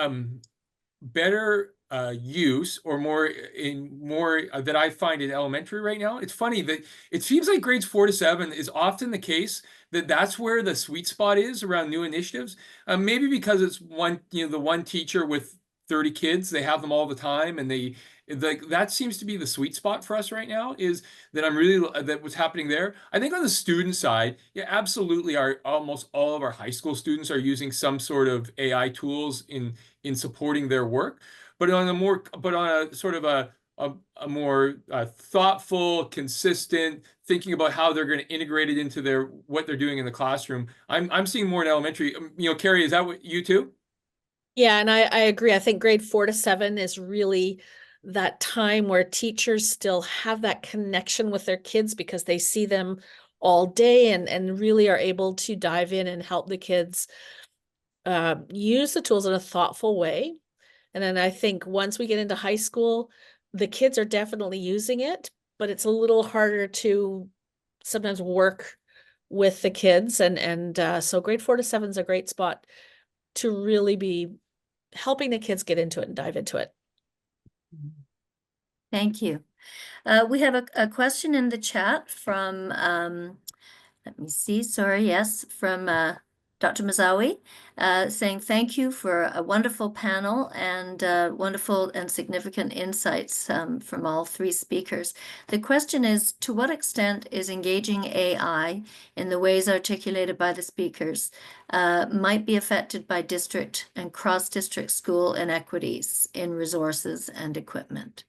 better use or more that I find in elementary right now. It's funny that it seems like grades 4 to 7 is often the case that that's where the sweet spot is around new initiatives. Maybe because it's the one teacher with 30 kids, they have them all the time, and like that seems to be the sweet spot for us right now, is that I'm really that what's happening there. I think on the student side, yeah, absolutely, our almost all of our high school students are using some sort of AI tools in supporting their work, but on a sort of a more thoughtful, consistent thinking about how they're going to integrate it into what they're doing in the classroom. I'm seeing more in elementary. Cari, is that what you too? Yeah, and I agree. I think grade 4 to 7 is really that time where teachers still have that connection with their kids because they see them all day and really are able to dive in and help the kids use the tools in a thoughtful way. And then I think once we get into high school, the kids are definitely using it, but it's a little harder to sometimes work with the kids. And so grade 4 to 7 is a great spot to really be helping the kids get into it and dive into it. Thank you. We have a question in the chat from, let me see, sorry, yes, from Dr. Mazawi, saying thank you for a wonderful panel and wonderful and significant insights from all three speakers. The question is, to what extent is engaging AI in the ways articulated by the speakers might be affected by district and cross-district school inequities in resources and equipment?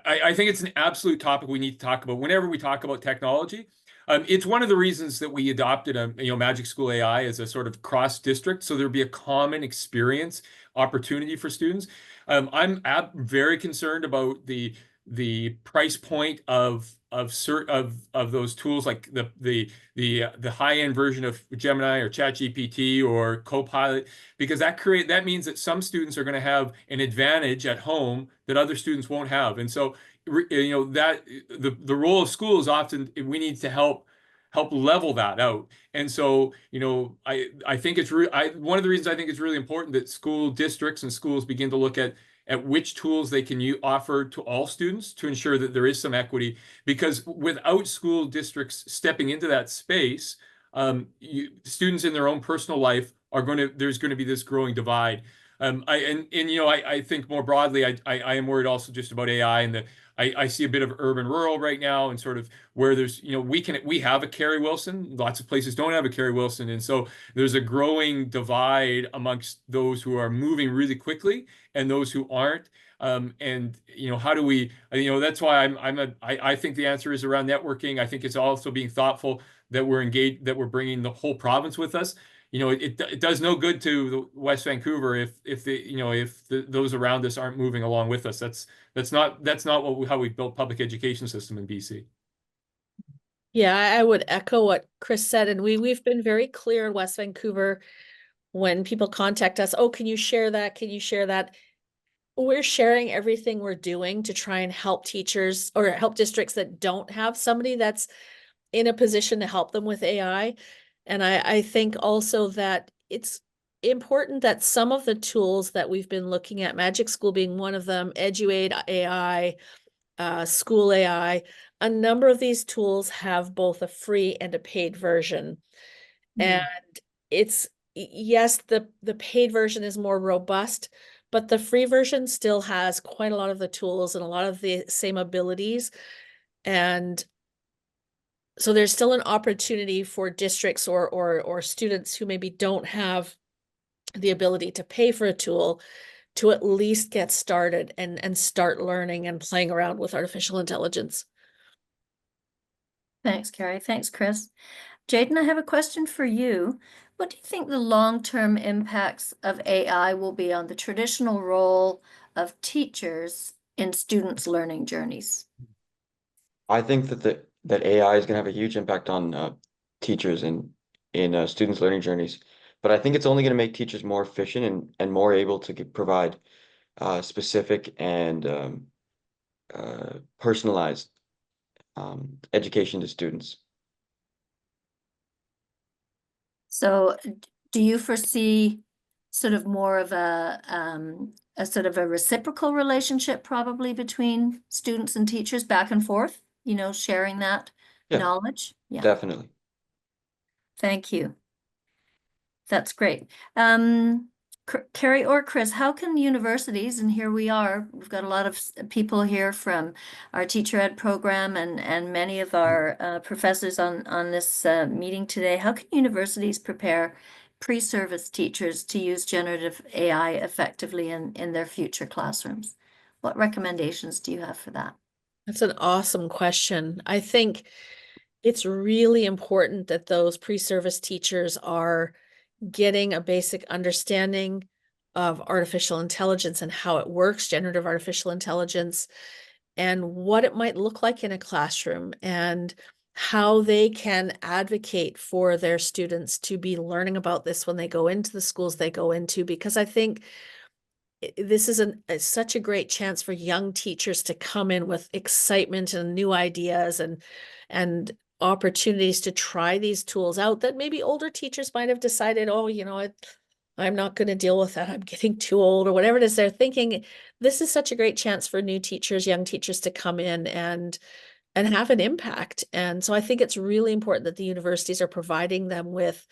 I think it's an absolute topic we need to talk about whenever we talk about technology. It's one of the reasons that we adopted Magic School AI as a sort of cross district, so there'd be a common experience opportunity for students. I'm very concerned about the price point of those tools, like the high end version of Gemini or ChatGPT or Copilot, because that means that some students are going to have an advantage at home that other students won't have. And so that the role of school is often we need to help level that out. And so I think it's one of the reasons I think it's really important that school districts and schools begin to look at which tools they can offer to all students to ensure that there is some equity, because without school districts stepping into that space, students in their own personal life there's going to be this growing divide. I think more broadly, I am worried also just about AI, and that I see a bit of urban rural right now, and sort of where there's we have a Cari Wilson, lots of places don't have a Cari Wilson, and so there's a growing divide amongst those who are moving really quickly and those who aren't. And how do we? That's why I think the answer is around networking. I think it's also being thoughtful that we're engaged, that we're bringing the whole province with us. It does no good to the West Vancouver if those around us aren't moving along with us. That's not how we built public education system in BC. Yeah, I would echo what Chris said, and we've been very clear in West Vancouver when people contact us, oh, can you share that? Can you share that? We're sharing everything we're doing to try and help teachers or help districts that don't have somebody that's in a position to help them with AI. And I think also that it's important that some of the tools that we've been looking at, Magic School being one of them, EduAid AI, School AI, a number of these tools have both a free and a paid version. And it's, yes, the paid version is more robust, but the free version still has quite a lot of the tools and a lot of the same abilities. And so there's still an opportunity for districts or students who maybe don't have the ability to pay for a tool to at least get started and start learning and playing around with artificial intelligence. Thanks, Cari. Thanks, Chris. Jadyn, I have a question for you. What do you think the long-term impacts of AI will be on the traditional role of teachers in students' learning journeys? I think that AI is going to have a huge impact on teachers and in students' learning journeys. But I think it's only going to make teachers more efficient and more able to provide specific and personalized education to students. So do you foresee sort of more of a sort of a reciprocal relationship probably between students and teachers back and forth, sharing that knowledge? Yeah, definitely. thank you. That's great. Cari or Chris, how can universities, and here we are, we've got a lot of people here from our teacher ed program and many of our professors on this meeting today. How can universities prepare pre-service teachers to use generative AI effectively in their future classrooms? What recommendations do you have for that? That's an awesome question. I think it's really important that those pre-service teachers are getting a basic understanding of artificial intelligence and how it works, generative artificial intelligence, and what it might look like in a classroom, and how they can advocate for their students to be learning about this when they go into the schools they go into, because I think this is such a great chance for young teachers to come in with excitement and new ideas and opportunities to try these tools out that maybe older teachers might have decided, oh, I'm not going to deal with that. I'm getting too old, or whatever it is they're thinking. This is such a great chance for new teachers, young teachers to come in and have an impact. And so I think it's really important that the universities are providing them with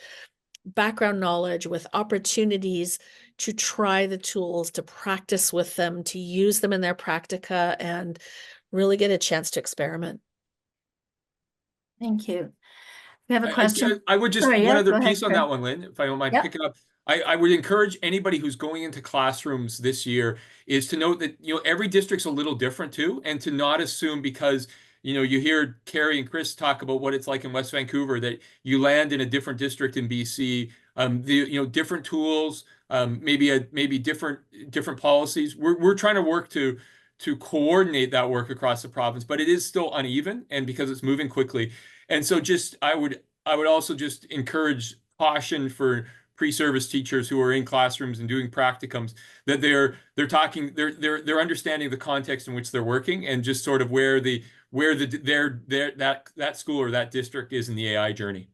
background knowledge, with opportunities to try the tools, to practice with them, to use them in their practica, and really get a chance to experiment. Thank you. We have a question. I would just, Sorry, one yeah, other go ahead, piece on Chris. that one, Lynn, if I don't mind Yep. picking up. I would encourage anybody who's going into classrooms this year is to note that, every district's a little different too, and to not assume because, you hear Cari and Chris talk about what it's like in West Vancouver, that you land in a different district in BC, different tools, maybe different policies. We're trying to work to coordinate that work across the province, but it is still uneven, and because it's moving quickly. And so I would also just encourage caution for pre-service teachers who are in classrooms and doing practicums, that they're understanding the context in which they're working, and just sort of where that school or that district is in the AI journey.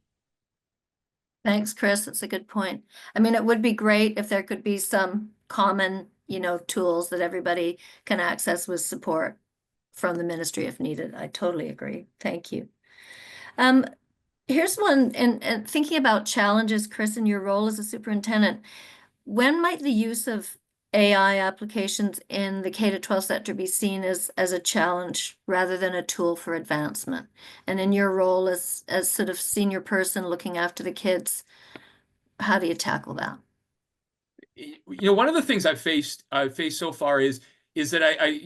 Thanks, Chris. That's a good point. I mean, it would be great if there could be some common, tools that everybody can access with support from the ministry if needed. I totally agree. Thank you. Here's one, and thinking about challenges, Chris, in your role as a superintendent, when might the use of AI applications in the K-12 sector be seen as a challenge rather than a tool for advancement? And in your role as sort of senior person looking after the kids, how do you tackle that? One of the things I've faced so far is that I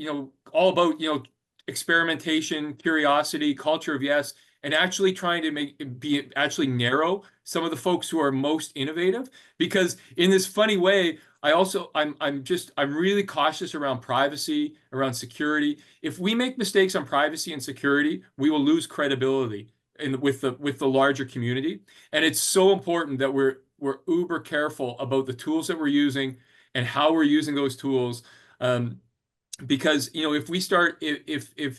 all about, experimentation, curiosity, culture of yes, and actually trying to actually narrow some of the folks who are most innovative. Because in this funny way, I'm really cautious around privacy, around security. If we make mistakes on privacy and security, we will lose credibility with the larger community. And it's so important that we're uber careful about the tools that we're using and how we're using those tools. Because if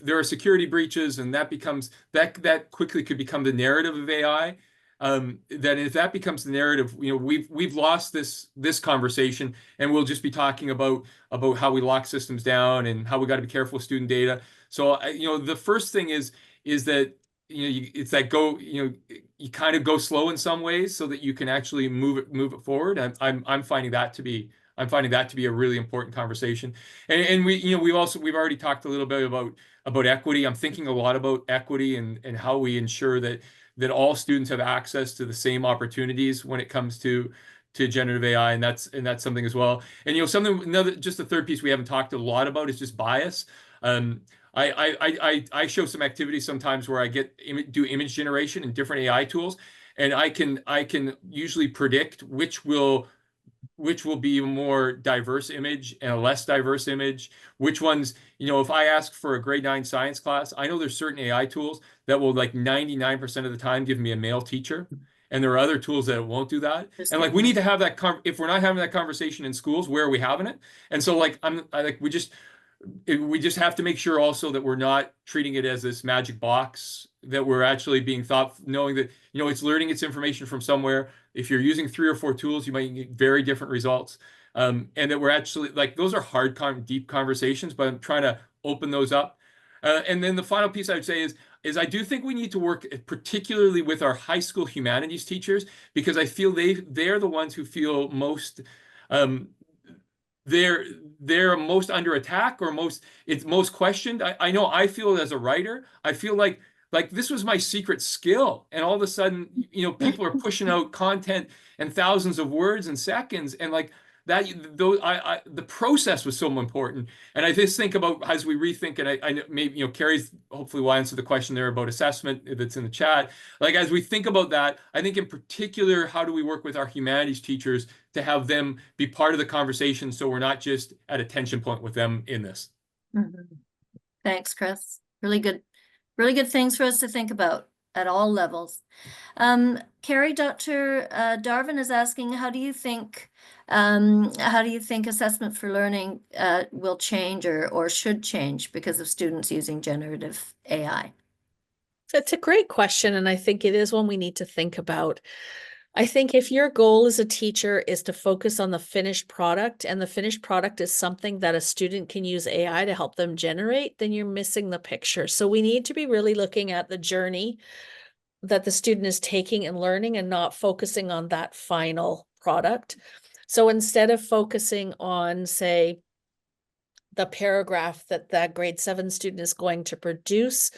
there are security breaches, and that quickly could become the narrative of AI, then if that becomes the narrative, we've lost this conversation, and we'll just be talking about how we lock systems down and how we got to be careful with student data. So the first thing is that it's that you kind of go slow in some ways so that you can actually move it forward. I'm finding that to be a really important conversation. And we've already talked a little bit about equity. I'm thinking a lot about equity and how we ensure that all students have access to the same opportunities when it comes to generative AI, and that's something as well. And just the third piece we haven't talked a lot about is just bias. I show some activities sometimes where I do image generation in different AI tools, and I can usually predict which will be a more diverse image and a less diverse image. Which ones, if I ask for a grade 9 science class, I know there's certain AI tools that will, like, 99% of the time give me a male teacher. And there are other tools that won't do that. And like, we need to have that if we're not having that conversation in schools, where are we having it? And so we just have to make sure also that we're not treating it as this magic box, that we're actually being knowing that, it's learning its information from somewhere. If you're using 3 or 4 tools, you might get very different results. And that we're actually, like, those are hard, deep conversations, but I'm trying to open those up. And then the final piece I would say is I do think we need to work particularly with our high school humanities teachers, because I feel they're the ones who feel most um, they're most under attack, or it's most questioned. I know I feel as a writer, I feel like this was my secret skill, and all of a sudden, people are pushing out content and thousands of words in seconds, and like that, the process was so important. And I just think about, as we rethink, and I know maybe, Cari's hopefully will answer the question there about assessment that's in the chat. Like, as we think about that, I think in particular, how do we work with our humanities teachers to have them be part of the conversation, so we're not just at a tension point with them in this. Mhm. Thanks, Chris. Really good things for us to think about at all levels. Cari, Dr. Darvin is asking, how do you think assessment for learning will change or should change because of students using generative AI? It's a great question, and I think it is one we need to think about. I think if your goal as a teacher is to focus on the finished product, and the finished product is something that a student can use AI to help them generate, then you're missing the picture. So we need to be really looking at the journey that the student is taking and learning, and not focusing on that final product. So instead of focusing on, say, the paragraph that that grade 7 student is going to produce,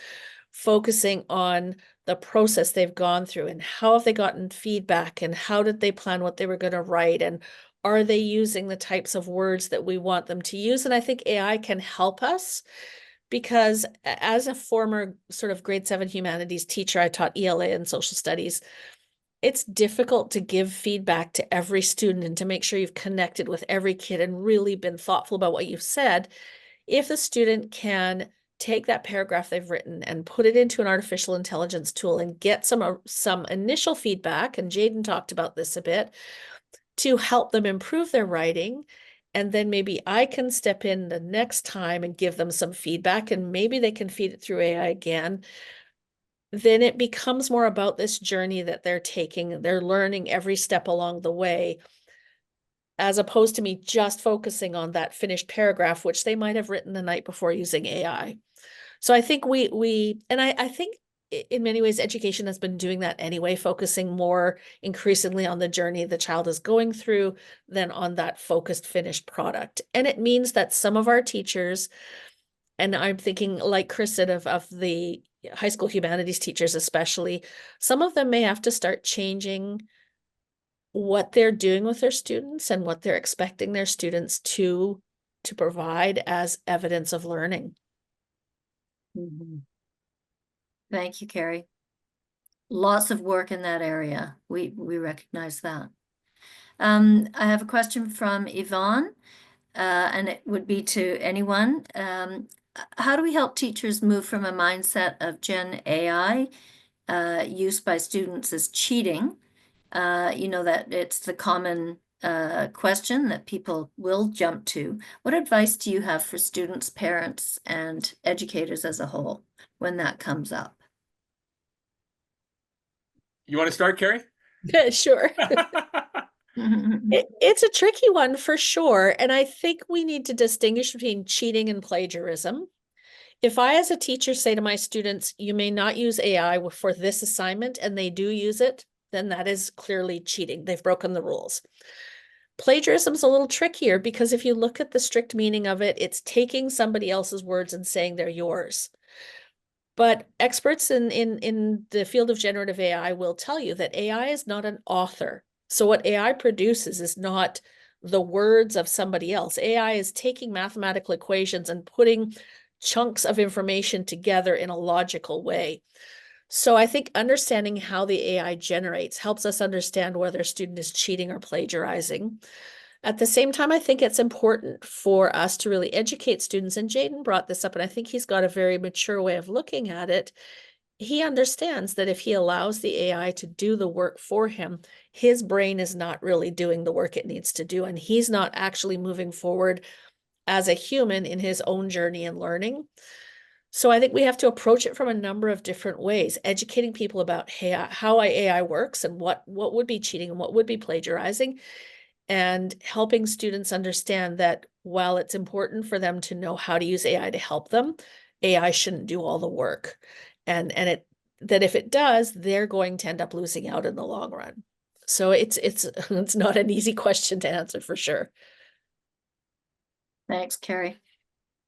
focusing on the process they've gone through, and how have they gotten feedback, and how did they plan what they were going to write, and are they using the types of words that we want them to use? And I think AI can help us, because as a former sort of grade 7 humanities teacher, I taught ELA and social studies. It's difficult to give feedback to every student and to make sure you've connected with every kid and really been thoughtful about what you've said. If the student can take that paragraph they've written and put it into an artificial intelligence tool and get some initial feedback, and Jadyn talked about this a bit, to help them improve their writing, and then maybe I can step in the next time and give them some feedback, and maybe they can feed it through AI again, then it becomes more about this journey that they're taking. They're learning every step along the way, as opposed to me just focusing on that finished paragraph, which they might have written the night before using AI. So I think I think in many ways, education has been doing that anyway, focusing more increasingly on the journey the child is going through than on that focused finished product. And it means that some of our teachers, and I'm thinking, like Chris said, of the high school humanities teachers especially, some of them may have to start changing what they're doing with their students and what they're expecting their students to provide as evidence of learning. Mm-hmm. Thank you, Cari. Lots of work in that area. We recognize that. I have a question from Yvonne, and it would be to anyone. How do we help teachers move from a mindset of Gen AI use by students as cheating? That it's the common question that people will jump to. What advice do you have for students, parents, and educators as a whole when that comes up? You want to start, Cari? Sure. It's a tricky one for sure. And I think we need to distinguish between cheating and plagiarism. If I, as a teacher, say to my students, you may not use AI for this assignment, and they do use it, then that is clearly cheating. They've broken the rules. Plagiarism is a little trickier, because if you look at the strict meaning of it, it's taking somebody else's words and saying they're yours. But experts in the field of generative AI will tell you that AI is not an author. So what AI produces is not the words of somebody else. AI is taking mathematical equations and putting chunks of information together in a logical way. So I think understanding how the AI generates helps us understand whether a student is cheating or plagiarizing. At the same time, I think it's important for us to really educate students, and Jadyn brought this up, and I think he's got a very mature way of looking at it. He understands that if he allows the AI to do the work for him, his brain is not really doing the work it needs to do, and he's not actually moving forward as a human in his own journey and learning. So I think we have to approach it from a number of different ways, educating people about how AI works, and what would be cheating and what would be plagiarizing, and helping students understand that while it's important for them to know how to use AI to help them, AI shouldn't do all the work. And that if it does, they're going to end up losing out in the long run. So it's it's not an easy question to answer for sure. Thanks, Cari.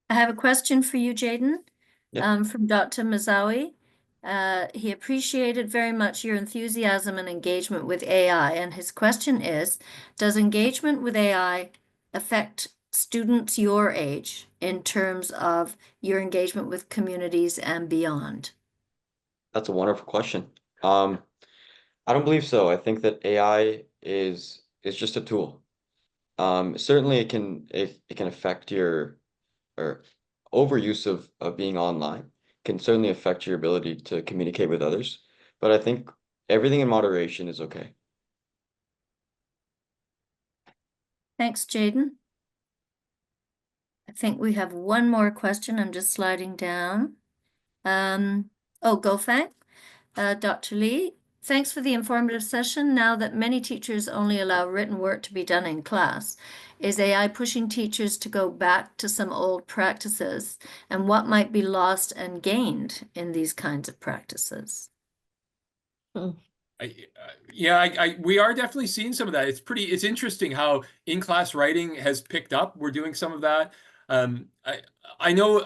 I have a question for you, Jadyn, Yeah. from Dr. Mazawi. He appreciated very much your enthusiasm and engagement with AI, and his question is, does engagement with AI affect students your age in terms of your engagement with communities and beyond? That's a wonderful question. I don't believe so. I think that AI is just a tool. Certainly it can affect your or overuse of being online can certainly affect your ability to communicate with others. But I think everything in moderation is okay. Thanks, Jadyn. I think we have one more question. I'm just sliding down. Gofang, Dr. Lee, thanks for the informative session. Now that many teachers only allow written work to be done in class, is AI pushing teachers to go back to some old practices? And what might be lost and gained in these kinds of practices? We are definitely seeing some of that. It's interesting how in-class writing has picked up. We're doing some of that. I know,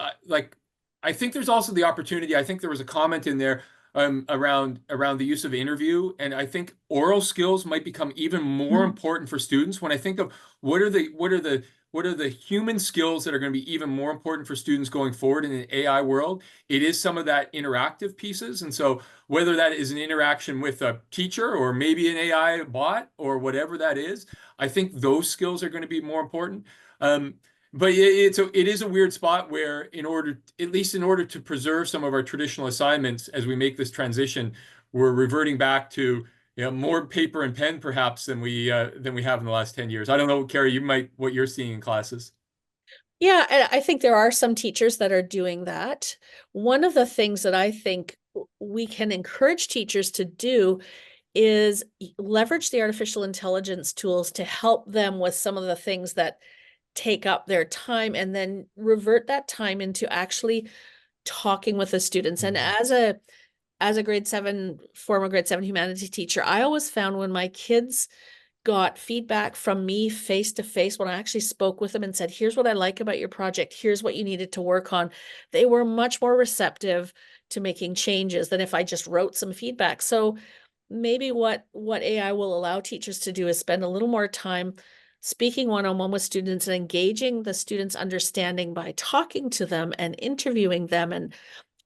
I think there's also the opportunity. I think there was a comment in there around the use of interview, and I think oral skills might become even more important for students. When I think of what are the human skills that are going to be even more important for students going forward in an AI world, it is some of that interactive pieces. And so whether that is an interaction with a teacher or maybe an AI bot or whatever that is, I think those skills are going to be more important. But it is a weird spot where at least in order to preserve some of our traditional assignments as we make this transition, we're reverting back to more paper and pen perhaps than we have in the last 10 years. I don't know, Cari, what you're seeing in classes. Yeah, and I think there are some teachers that are doing that. One of the things that I think we can encourage teachers to do is leverage the artificial intelligence tools to help them with some of the things that take up their time, and then revert that time into actually talking with the students. And as a former grade 7 humanities teacher, I always found when my kids got feedback from me face to face, when I actually spoke with them and said, here's what I like about your project, here's what you needed to work on, they were much more receptive to making changes than if I just wrote some feedback. So maybe what AI will allow teachers to do is spend a little more time speaking one-on-one with students and engaging the students' understanding by talking to them and interviewing them, and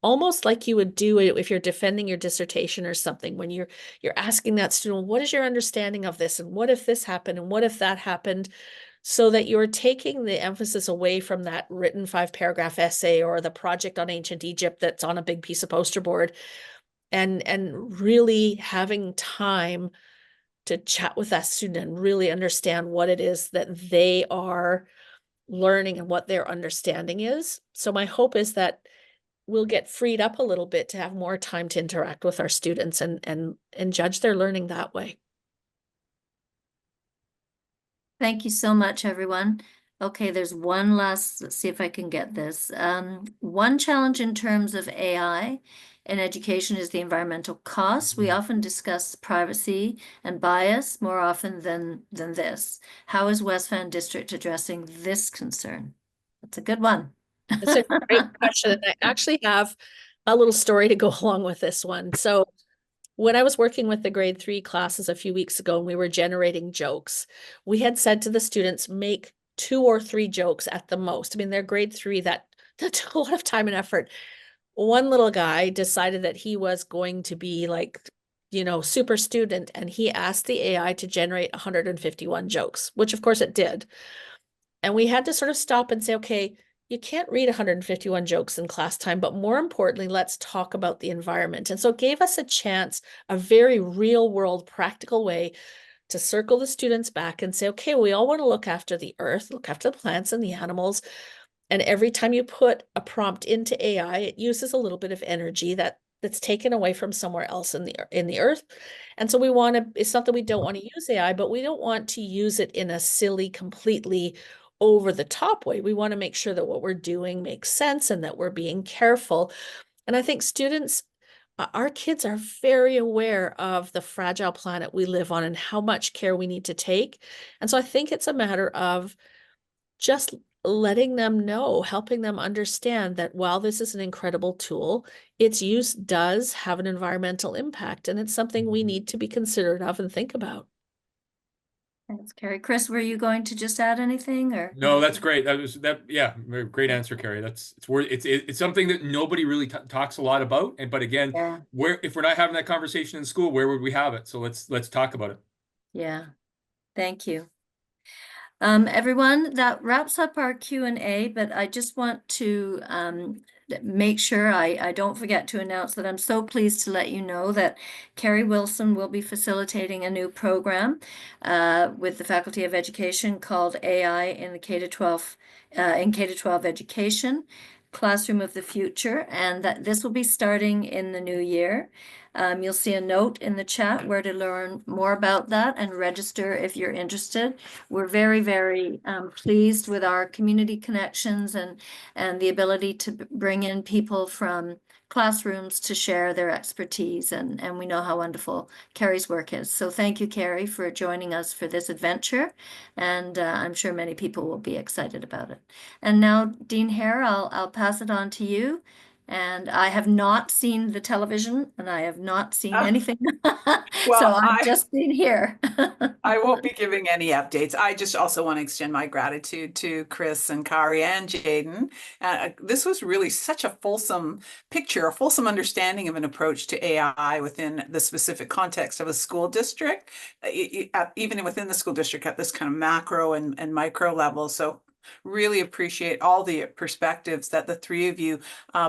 almost like you would do it if you're defending your dissertation or something, when you're asking that student, what is your understanding of this, and what if this happened, and what if that happened, so that you're taking the emphasis away from that written 5-paragraph essay or the project on ancient Egypt that's on a big piece of poster board, and really having time to chat with that student and really understand what it is that they are learning and what their understanding is. So my hope is that we'll get freed up a little bit to have more time to interact with our students and judge their learning that way. Thank you so much, everyone. Okay, there's one last, let's see if I can get this. One challenge in terms of AI in education is the environmental costs. We often discuss privacy and bias more often than this. How is West Van District addressing this concern? That's a good one. That's a great question. And I actually have a little story to go along with this one. So when I was working with the grade 3 classes a few weeks ago and we were generating jokes, we had said to the students, make 2 or 3 jokes at the most. I mean, they're grade 3, that took a lot of time and effort. One little guy decided that he was going to be like, super student, and he asked the AI to generate 151 jokes, which of course it did. And we had to sort of stop and say, okay, you can't read 151 jokes in class time, but more importantly, let's talk about the environment. And so it gave us a chance, a very real world, practical way to circle the students back and say, okay, we all want to look after the earth, look after the plants and the animals. And every time you put a prompt into AI, it uses a little bit of energy that's taken away from somewhere else in the earth. And so it's not that we don't want to use AI, but we don't want to use it in a silly, completely over the top way. We want to make sure that what we're doing makes sense and that we're being careful. And I think students our kids are very aware of the fragile planet we live on and how much care we need to take. And so I think it's a matter of just letting them know, helping them understand that while this is an incredible tool, its use does have an environmental impact, and it's something we need to be considerate of and think about. Thanks, Cari. Chris, were you going to just add anything, or? No, that's great. Yeah, great answer, Cari. It's something that nobody really talks a lot about. But again, Yeah. if we're not having that conversation in school, where would we have it? So let's talk about it. Yeah, thank you. Everyone, that wraps up our Q&A, but I just want to make sure I don't forget to announce that I'm so pleased to let you know that Cari Wilson will be facilitating a new program with the Faculty of Education called AI in the K-12 in K-12 education, Classroom of the Future, and that this will be starting in the new year. You'll see a note in the chat where to learn more about that and register if you're interested. We're very, very pleased with our community connections and the ability to bring in people from classrooms to share their expertise. And we know how wonderful Cari's work is. So thank you, Cari, for joining us for this adventure. And I'm sure many people will be excited about it. And now, Dean Hare, I'll pass it on to you. And I have not seen the television, and I have not seen anything. Well, So I've just been here. I won't be giving any updates. I just also want to extend my gratitude to Chris and Cari and Jadyn. This was really such a fulsome picture, a fulsome understanding of an approach to AI within the specific context of a school district, even within the school district at this kind of macro and micro level. So really appreciate all the perspectives that the three of you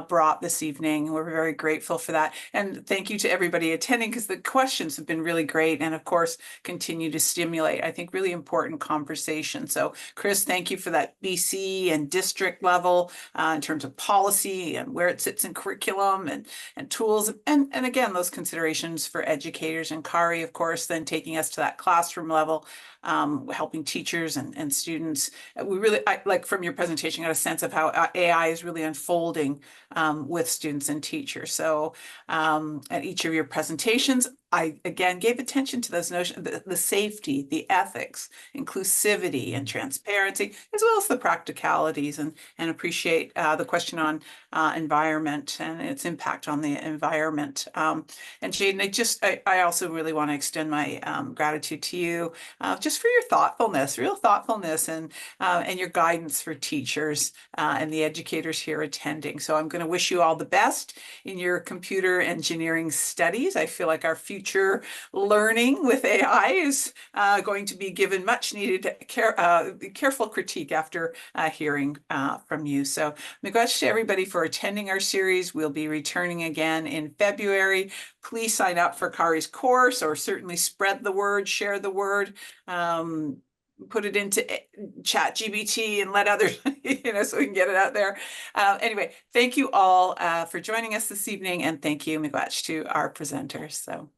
brought this evening. We're very grateful for that. And thank you to everybody attending, because the questions have been really great and, of course, continue to stimulate, I think, really important conversation. So, Chris, thank you for that BC and district level in terms of policy and where it sits in curriculum and tools. And again, those considerations for educators. And Cari, of course, then taking us to that classroom level, helping teachers and students. We really, like from your presentation, got a sense of how AI is really unfolding with students and teachers. So at each of your presentations, I again gave attention to those notions, the safety, the ethics, inclusivity, and transparency, as well as the practicalities, and appreciate the question on environment and its impact on the environment. And Jadyn, I also really want to extend my gratitude to you just for your thoughtfulness, real thoughtfulness, and your guidance for teachers and the educators here attending. So I'm going to wish you all the best in your computer engineering studies. I feel like our future learning with AI is going to be given much needed careful critique after hearing from you. So miigwech to everybody for attending our series. We'll be returning again in February. Please sign up for Cari's course, or certainly spread the word, share the word. Put it into ChatGPT and let others, so we can get it out there. Anyway, thank you all for joining us this evening, and thank you, miigwech, to our presenters. So.